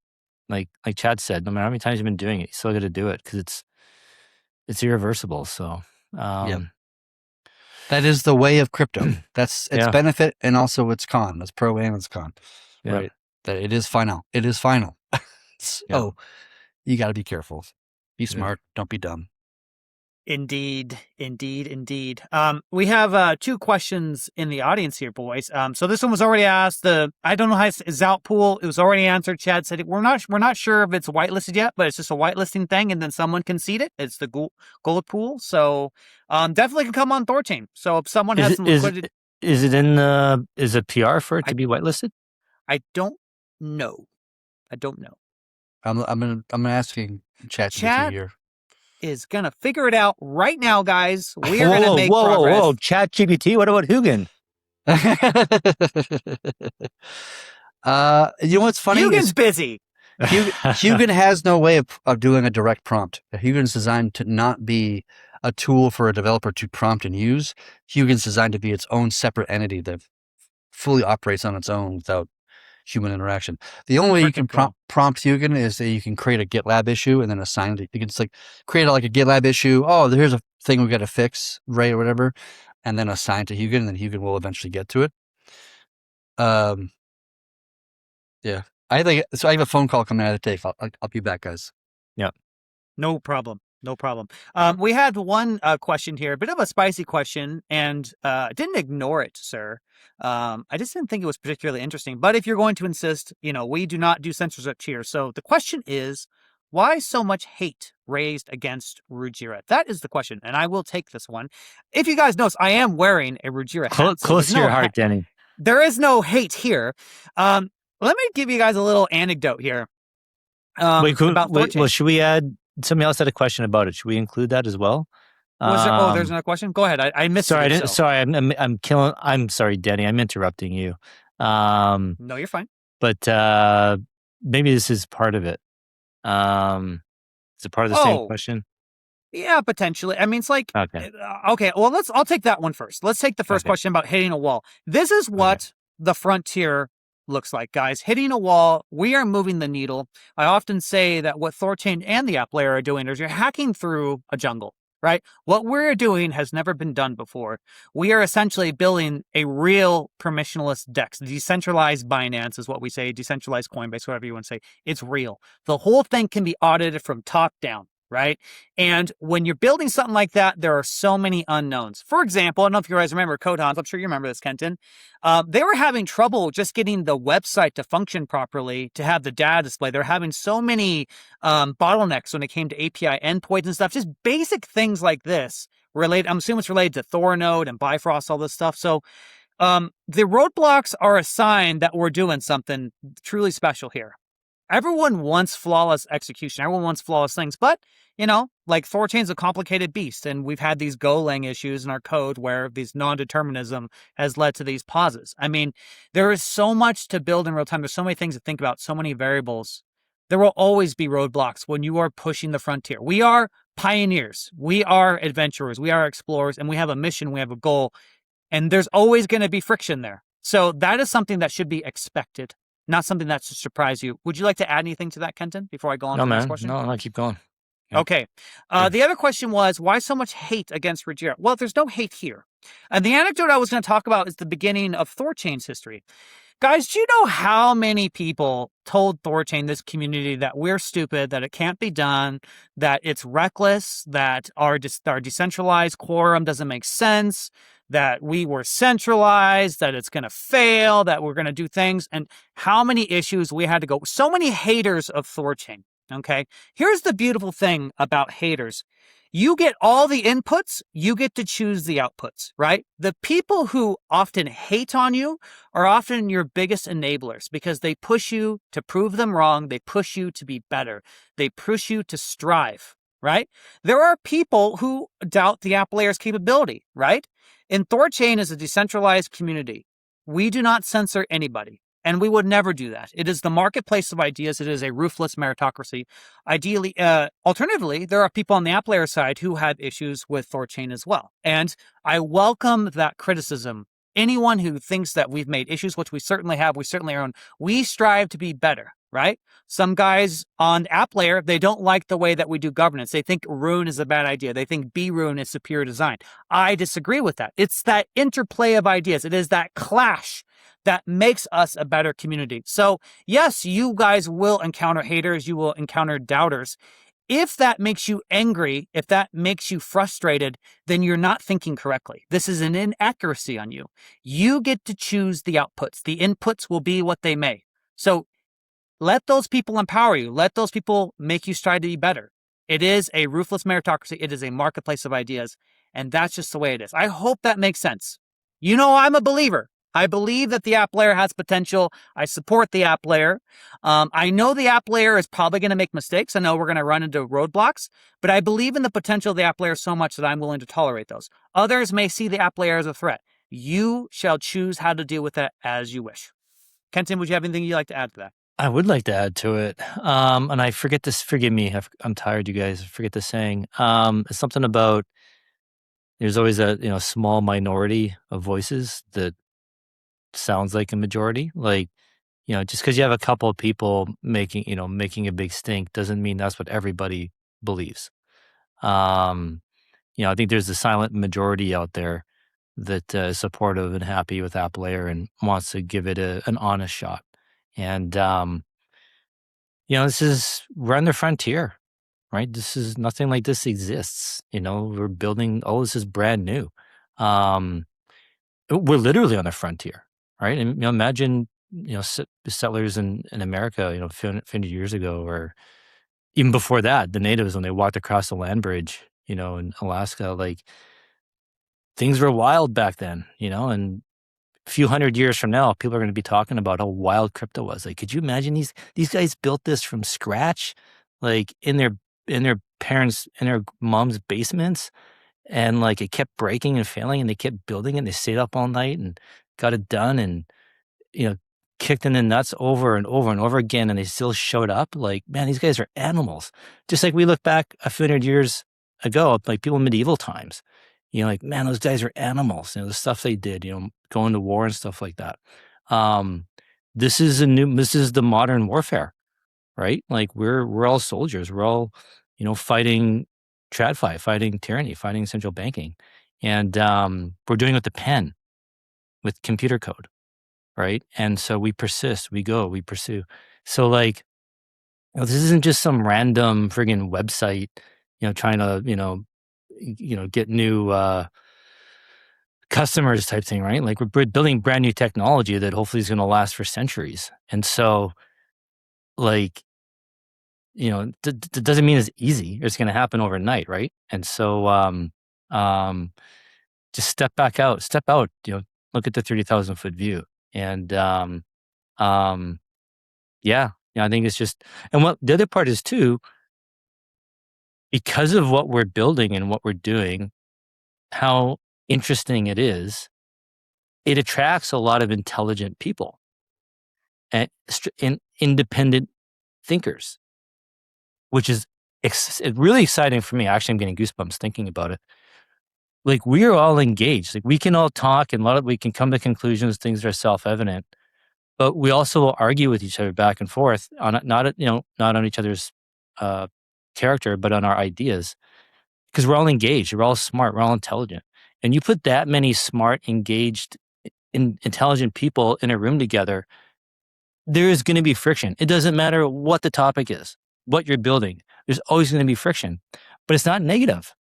like Chad said, no matter how many times you've been doing it, you still got to do it because it's irreversible. So, that is the way of crypto. That's its benefit and also its con. It's pro and its con, right? That it is final. It is final. So you got to be careful. Be smart. Don't be dumb. Indeed. We have 2 questions in the audience here, boys. So this one was already asked. I don't know how it's XAUT pool. It was already answered. Chad said we're not sure if it's whitelisted yet, but it's just a whitelisting thing, and then someone can seed it. It's the gold pool. So definitely can come on THORChain. So if someone has some liquidity, is it PR for it to be whitelisted? I don't know. I'm gonna asking ChatGPT here. Is gonna figure it out right now, guys. We are gonna make progress. Whoa! ChatGPT. What about Hugin? You know what's funny? Hugin's busy. Hugin has no way of doing a direct prompt. Hugin's designed to not be a tool for a developer to prompt and use. Hugin's designed to be its own separate entity that fully operates on its own without human interaction. The only way you can prompt Hugin is that you can create a GitLab issue and then assign it. You can just like create like a GitLab issue. Oh, here's a thing we got to fix, right, or whatever, and then assign it to Hugin, and then Hugin will eventually get to it. Yeah. I have a phone call coming out of the tape. I'll be back, guys. Yeah. No problem. We had one question here, a bit of a spicy question, and didn't ignore it, sir. I just didn't think it was particularly interesting. But if you're going to insist, we do not do censorship here. So the question is, why so much hate raised against Ruggiero? That is the question, and I will take this one. If you guys notice, I am wearing a Ruggiero hat. Close to your heart, Danny. There is no hate here. Let me give you guys a little anecdote here. Well, should we add? Somebody else had a question about it. Should we include that as well? There's another question. Go ahead. I missed it. Sorry, I'm sorry, Danny. I'm interrupting you. No, you're fine. But maybe this is part of it. Is it part of the same question? Yeah, potentially. I mean, it's like okay. Well, I'll take that one first. Let's take the first question about hitting a wall. This is what the frontier looks like, guys. Hitting a wall, we are moving the needle. I often say that what THORChain and the app layer are doing is you're hacking through a jungle, right? What we're doing has never been done before. We are essentially building a real permissionless DEX. Decentralized Binance is what we say, decentralized Coinbase, whatever you want to say. It's real. The whole thing can be audited from top down, right? And when you're building something like that, there are so many unknowns. For example, I don't know if you guys remember Codons. I'm sure you remember this, Kenton. They were having trouble just getting the website to function properly, to have the data display. They're having so many bottlenecks when it came to API endpoints and stuff, just basic things like this. I'm assuming it's related to Thor node and Bifrost, all this stuff. So the roadblocks are a sign that we're doing something truly special here. Everyone wants flawless execution. Everyone wants flawless things. But, like THORChain's a complicated beast. And we've had these Golang issues in our code where these non-determinism has led to these pauses. I mean, there is so much to build in real time. There's so many things to think about, so many variables. There will always be roadblocks when you are pushing the frontier. We are pioneers. We are adventurers. We are explorers. And we have a mission. We have a goal. And there's always going to be friction there. So that is something that should be expected. Not something that should surprise you. Would you like to add anything to that, Kenton, before I go on to the next question? No, keep going. Yeah. Okay. The other question was, why so much hate against Ruggiero? Well, there's no hate here. And the anecdote I was going to talk about is the beginning of THORChain's history. Guys, do you know how many people told THORChain, this community, that we're stupid, that it can't be done, that it's reckless, that our decentralized quorum doesn't make sense, that we were centralized, that it's going to fail, that we're going to do things, and how many issues we had to go. So many haters of THORChain, okay? Here's the beautiful thing about haters. You get all the inputs, you get to choose the outputs, right? The people who often hate on you are often your biggest enablers because they push you to prove them wrong. They push you to be better. They push you to strive, right? There are people who doubt the app layer's capability, right? And THORChain is a decentralized community. We do not censor anybody, and we would never do that. It is the marketplace of ideas. It is a ruthless meritocracy. Alternatively, there are people on the app layer side who have issues with THORChain as well. And I welcome that criticism. Anyone who thinks that we've made issues, which we certainly have, we certainly are, we strive to be better, right? Some guys on app layer, they don't like the way that we do governance. They think Rune is a bad idea. They think B-Rune is superior design. I disagree with that. It's that interplay of ideas. It is that clash that makes us a better community. So yes, you guys will encounter haters. You will encounter doubters. If that makes you angry, if that makes you frustrated, then you're not thinking correctly. This is an inaccuracy on you. You get to choose the outputs. The inputs will be what they may. So let those people empower you. Let those people make you strive to be better. It is a ruthless meritocracy. It is a marketplace of ideas. And that's just the way it is. I hope that makes sense. You know, I'm a believer. I believe that the app layer has potential. I support the app layer. I know the app layer is probably going to make mistakes. I know we're going to run into roadblocks, but I believe in the potential of the app layer so much that I'm willing to tolerate those. Others may see the app layer as a threat. You shall choose how to deal with that as you wish. Kenton, would you have anything you'd like to add to that? I would like to add to it. And I forget this, forgive me, I'm tired, you guys, I forget the saying. It's something about, there's always a small minority of voices that sounds like a majority. Like, just because you have a couple of people making a big stink doesn't mean that's what everybody believes. I think there's a silent majority out there that is supportive and happy with App Layer and wants to give it an honest shot. And, we're on the frontier, right? This is nothing like this exists. We're building, this is brand new. We're literally on the frontier, right? And imagine, settlers in America, 50 years ago, or even before that, the natives, when they walked across the land bridge, in Alaska, like things were wild back then, and a few hundred years from now, people are going to be talking about how wild crypto was. Like, could you imagine these guys built this from scratch, like in their parents, in their mom's basements, and like it kept breaking and failing, and they kept building it. And they stayed up all night and got it done, and kicked in the nuts over and over and over again, and they still showed up. Like, man, these guys are animals. Just like we look back a few hundred years ago, like people in medieval times. Like, man, those guys are animals. The stuff they did, going to war and stuff like that. This is the modern warfare, right? Like we're all soldiers. We're all, fighting TradFi, fighting tyranny, fighting central banking. And we're doing it with the pen, with computer code, right? And so we persist, we pursue. So like, this isn't just some random friggin' website, trying to, get new customers type thing, right? Like we're building brand new technology that hopefully is going to last for centuries. And so, like, that doesn't mean it's easy. It's going to happen overnight, right? And so, just step out, look at the 30,000-foot view, and I think it's just, and what the other part is too, because of what we're building and what we're doing, how interesting it is, it attracts a lot of intelligent people and independent thinkers, which is really exciting for me. Actually, I'm getting goosebumps thinking about it. Like, we are all engaged. Like, we can all talk and we can come to conclusions, things that are self-evident, but we also will argue with each other back and forth on not on each other's character, but on our ideas, because we're all engaged, we're all smart, we're all intelligent. And you put that many smart, engaged, intelligent people in a room together, there is going to be friction. It doesn't matter what the topic is, what you're building. There's always going to be friction, but it's not negative.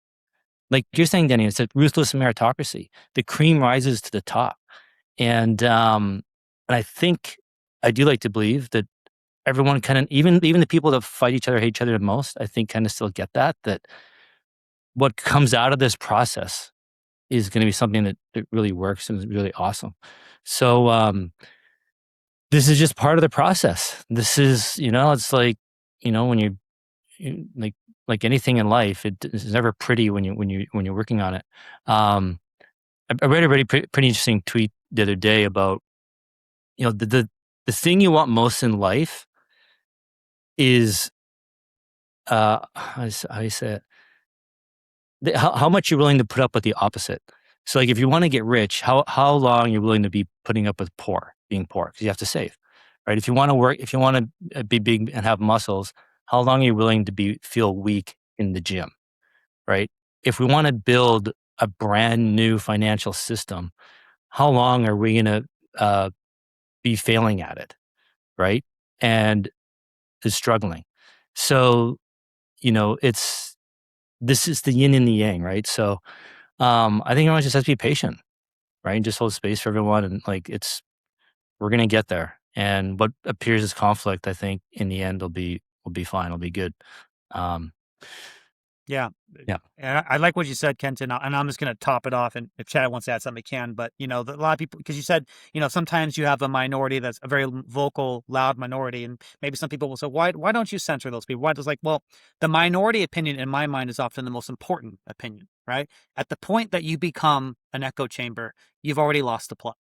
Like you're saying, Denny, it's a ruthless meritocracy. The cream rises to the top. And I think, I do like to believe that everyone kind of, even the people that fight each other, hate each other the most, I think kind of still get that what comes out of this process is going to be something that really works and is really awesome. So this is just part of the process. This is, it's like, when you like anything in life, it's never pretty when you're working on it. I read a really pretty interesting tweet the other day about, the thing you want most in life is how do you say it? How much you're willing to put up with the opposite. So like, if you want to get rich, how long you're willing to be putting up with being poor, because you have to save, right? If you want to work, if you want to be big and have muscles, how long are you willing to feel weak in the gym, right? If we want to build a brand new financial system, how long are we going to be failing at it, right? And is struggling. So, this is the yin and the yang, right? So I think everyone just has to be patient, right? And just hold space for everyone, and we're gonna get there. And what appears as conflict, I think, in the end will be fine. It'll be good. Yeah. Yeah. And I like what you said, Kenton, and I'm just going to top it off. And if Chad wants to add something, he can. But, a lot of people, because you said, sometimes you have a minority that's a very vocal, loud minority. And maybe some people will say, why don't you censor those people? Why? It's like, well, the minority opinion in my mind is often the most important opinion, right? At the point that you become an echo chamber, you've already lost the plot.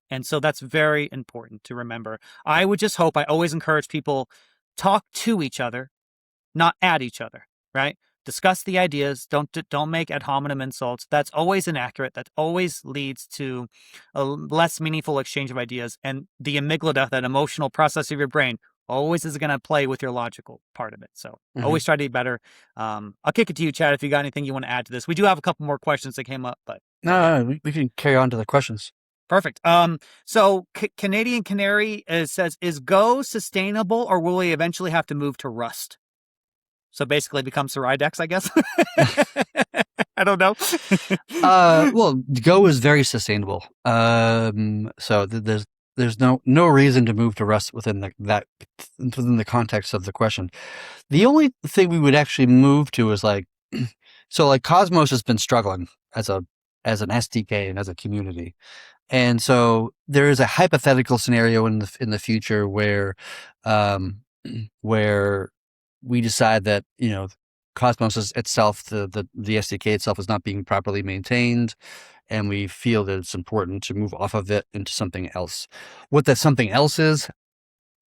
And so that's very important to remember. I would just hope, I always encourage people, talk to each other, not at each other, right? Discuss the ideas. Don't make ad hominem insults. That's always inaccurate. That always leads to a less meaningful exchange of ideas. And the amygdala, that emotional process of your brain, always is going to play with your logical part of it. So always try to be better. I'll kick it to you, Chad, if you got anything you want to add to this. We do have a couple more questions that came up, but No, we can carry on to the questions. Perfect. So Canadian Canary says, is Go sustainable, or will we eventually have to move to Rust? So basically become Cyridex, I guess. I don't know. Well, Go is very sustainable. So there's no reason to move to Rust within the context of the question. The only thing we would actually move to is Cosmos has been struggling as an SDK and as a community. And so there is a hypothetical scenario in the future where we decide that Cosmos itself, the SDK itself, is not being properly maintained, and we feel that it's important to move off of it into something else. What that something else is,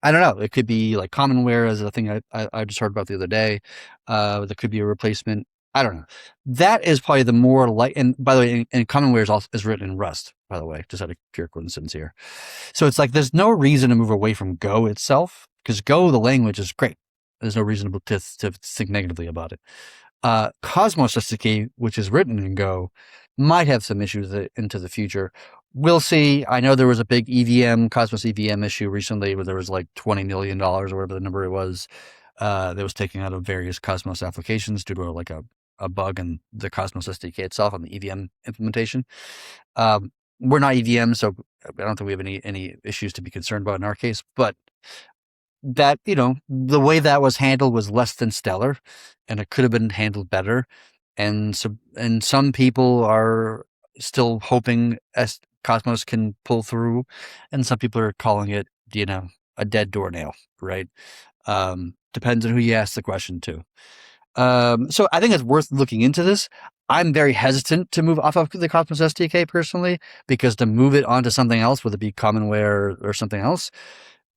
I don't know. It could be like Commonware, as a thing I just heard about the other day. There could be a replacement. I don't know. That is probably the more and by the way, and Commonware is written in Rust, by the way, just out of pure coincidence here. So it's like there's no reason to move away from Go itself, because Go, the language, is great. There's no reason to think negatively about it. Cosmos SDK, which is written in Go, might have some issues into the future. We'll see. I know there was a big Cosmos EVM issue recently where there was like $20 million or whatever the number it was that was taken out of various Cosmos applications due to a bug in the Cosmos SDK itself on the EVM implementation. We're not EVM, so I don't think we have any issues to be concerned about in our case, but that, the way that was handled was less than stellar, and it could have been handled better. And some people are still hoping Cosmos can pull through, and some people are calling it, a dead doornail, right? Depends on who you ask the question to. So I think it's worth looking into this. I'm very hesitant to move off of the Cosmos SDK personally, because to move it onto something else, whether it be Commonware or something else,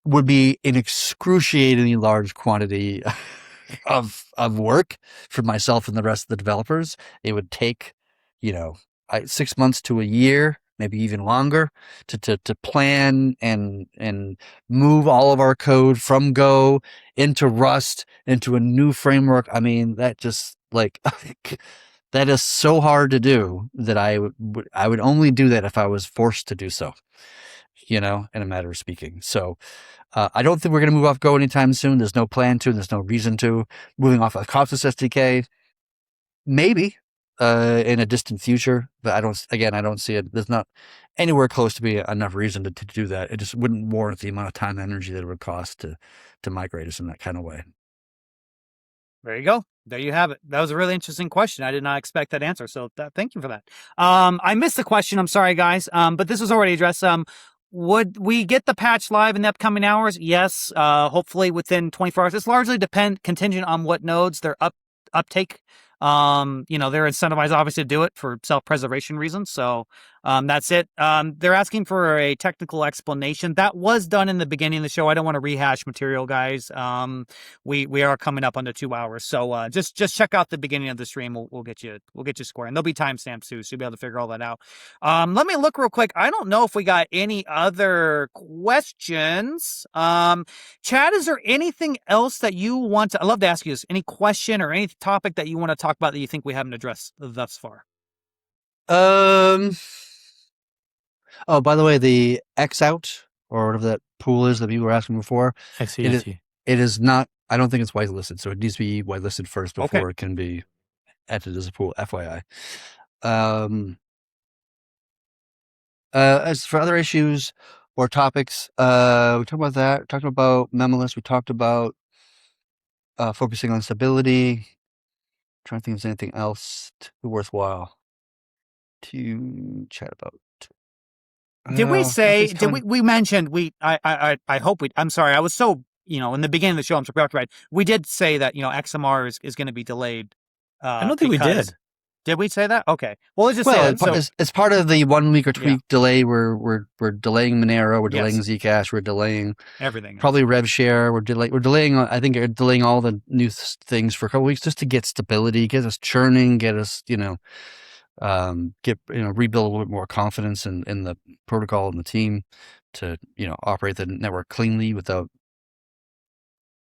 would be an excruciatingly large quantity of work for myself and the rest of the developers. It would take, 6 months to a year, maybe even longer, to plan and move all of our code from Go into Rust, into a new framework. I mean, that just that is so hard to do that I would only do that if I was forced to do so, in a matter of speaking. So I don't think we're going to move off Go anytime soon. There's no plan to, there's no reason to. Moving off of Cosmos SDK, maybe in a distant future, but I don't see it. There's not anywhere close to be enough reason to do that. It just wouldn't warrant the amount of time and energy that it would cost to migrate us in that kind of way. There you go. There you have it. That was a really interesting question. I did not expect that answer. So thank you for that. I missed the question. I'm sorry, guys. But this was already addressed. Would we get the patch live in the upcoming hours? Yes. Hopefully within 24 hours. It's largely contingent on what nodes their uptake. They're incentivized obviously to do it for self-preservation reasons. So that's it. They're asking for a technical explanation. That was done in the beginning of the show. I don't want to rehash material, guys. We are coming up on the 2 hours. So just check out the beginning of the stream. We'll get you square. And there'll be timestamps too, so you'll be able to figure all that out. Let me look real quick. I don't know if we got any other questions. Chad, is there anything else that you want to, I'd love to ask you this, any question or any topic that you want to talk about that you think we haven't addressed thus far? Oh, by the way, the XAUT, or whatever that pool is that you were asking before, XAUT. it is not I don't think it's whitelisted, so it needs to be whitelisted first before Okay. it can be entered as a pool. FYI. As for other issues or topics, we talked about that. We talked about Memoless. We talked about focusing on stability. Trying to think if there's anything else worthwhile to chat about. Did we say? nothing's Did coming- we mentioned we? I hope we. I'm sorry. I was so in the beginning of the show. I'm so preoccupied. We did say that XMR is going to be delayed. I don't think we did. Did we say that? Okay. Well, let's just Well, say that. So, it's part of the 1 week or tweak delay. We're delaying Monero. We're delaying Yes. Zcash. We're delaying everything. probably RevShare. We're delaying. I think we're delaying all the new things for a couple weeks just to get stability, get us churning, get us rebuild a little bit more confidence in the protocol and the team to operate the network cleanly without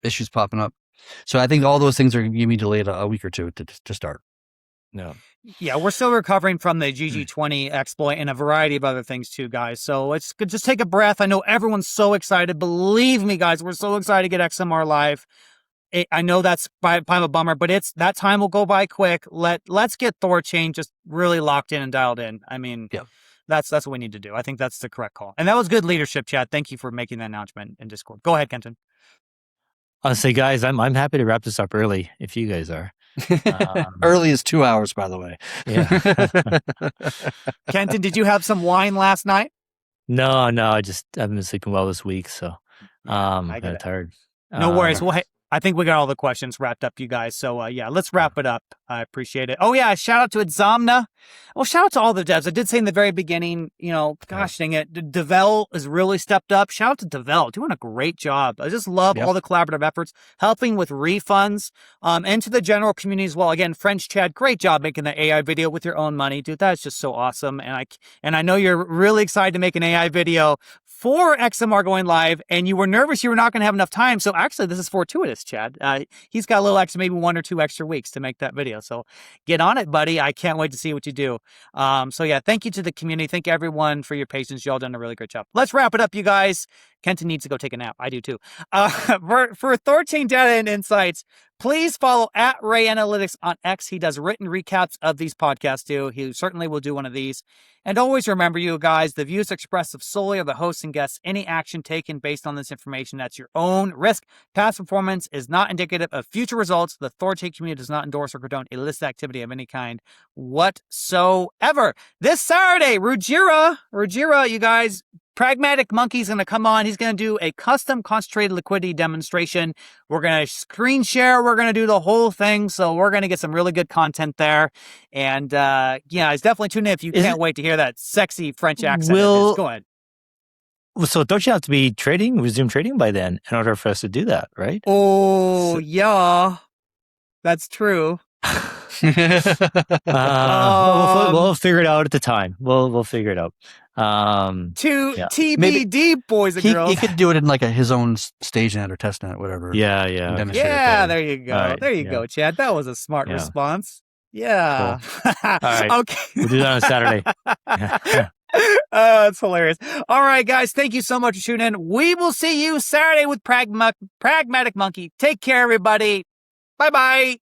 issues popping up. So I think all those things are going to be delayed a week or two to start. No. Yeah, we're still recovering from the GG20 exploit and a variety of other things too, guys. So let's just take a breath. I know everyone's so excited. Believe me, guys, we're so excited to get XMR live. I know that's kind of a bummer, but that time will go by quick. Let's get THORChain just really locked in and dialed in. I mean, that's what we need to do. I think that's the correct call. And that was good leadership, Chad. Thank you for making that announcement in Discord. Go ahead, Kenton. Honestly, guys, I'm happy to wrap this up early if you guys are. Early is 2 hours, by the way. Yeah. Kenton, did you have some wine last night? No, I've been sleeping well this week, so I get kind of it. tired. No worries. Well, hey, I think we got all the questions wrapped up, you guys. So, let's wrap it up. I appreciate it. Oh, yeah. Shout out to Idzamna. Well, shout out to all the devs. I did say in the very beginning, gosh dang it. Devel has really stepped up. Shout out to Devel, doing a great job. I just love all the collaborative efforts, helping with refunds, and to the general community as well. Again, French Chad, great job making the AI video with your own money. Dude, that's just so awesome. And I know you're really excited to make an AI video for XMR going live, and you were nervous you were not going to have enough time. So actually, this is fortuitous, Chad. He's got a little extra, maybe 1 or 2 extra weeks to make that video. So get on it, buddy. I can't wait to see what you do. Thank you to the community. Thank you, everyone, for your patience. You all done a really great job. Let's wrap it up, you guys. Kenton needs to go take a nap. I do too. For THORChain data and insights, please follow @RayAnalytics on X. He does written recaps of these podcasts too. He certainly will do one of these. And always remember, you guys, the views expressed of solely of the hosts and guests. Any action taken based on this information, that's your own risk. Past performance is not indicative of future results. The THORChain community does not endorse or condone illicit activity of any kind whatsoever. This Saturday, Rujira, you guys, Pragmatic Monkey's going to come on. He's going to do a custom concentrated liquidity demonstration. We're going to screen share. We're going to do the whole thing. So we're going to get some really good content there. And it's definitely tune in if you can't wait to hear that sexy French accent. Go ahead. So don't you have to be resume trading by then in order for us to do that, right? Oh, yeah, that's true. We'll figure it out at the time. We'll figure it out. TBD, boys and girls. He could do it in like his own stage net or test net, whatever. Yeah. There you go. Right, there you go, Chad. That was a smart response. Yeah. Cool. All right. Okay. We'll do that on Saturday. It's hilarious. All right, guys. Thank you so much for tuning in. We will see you Saturday with Pragmatic Monkey. Take care, everybody. Bye-bye.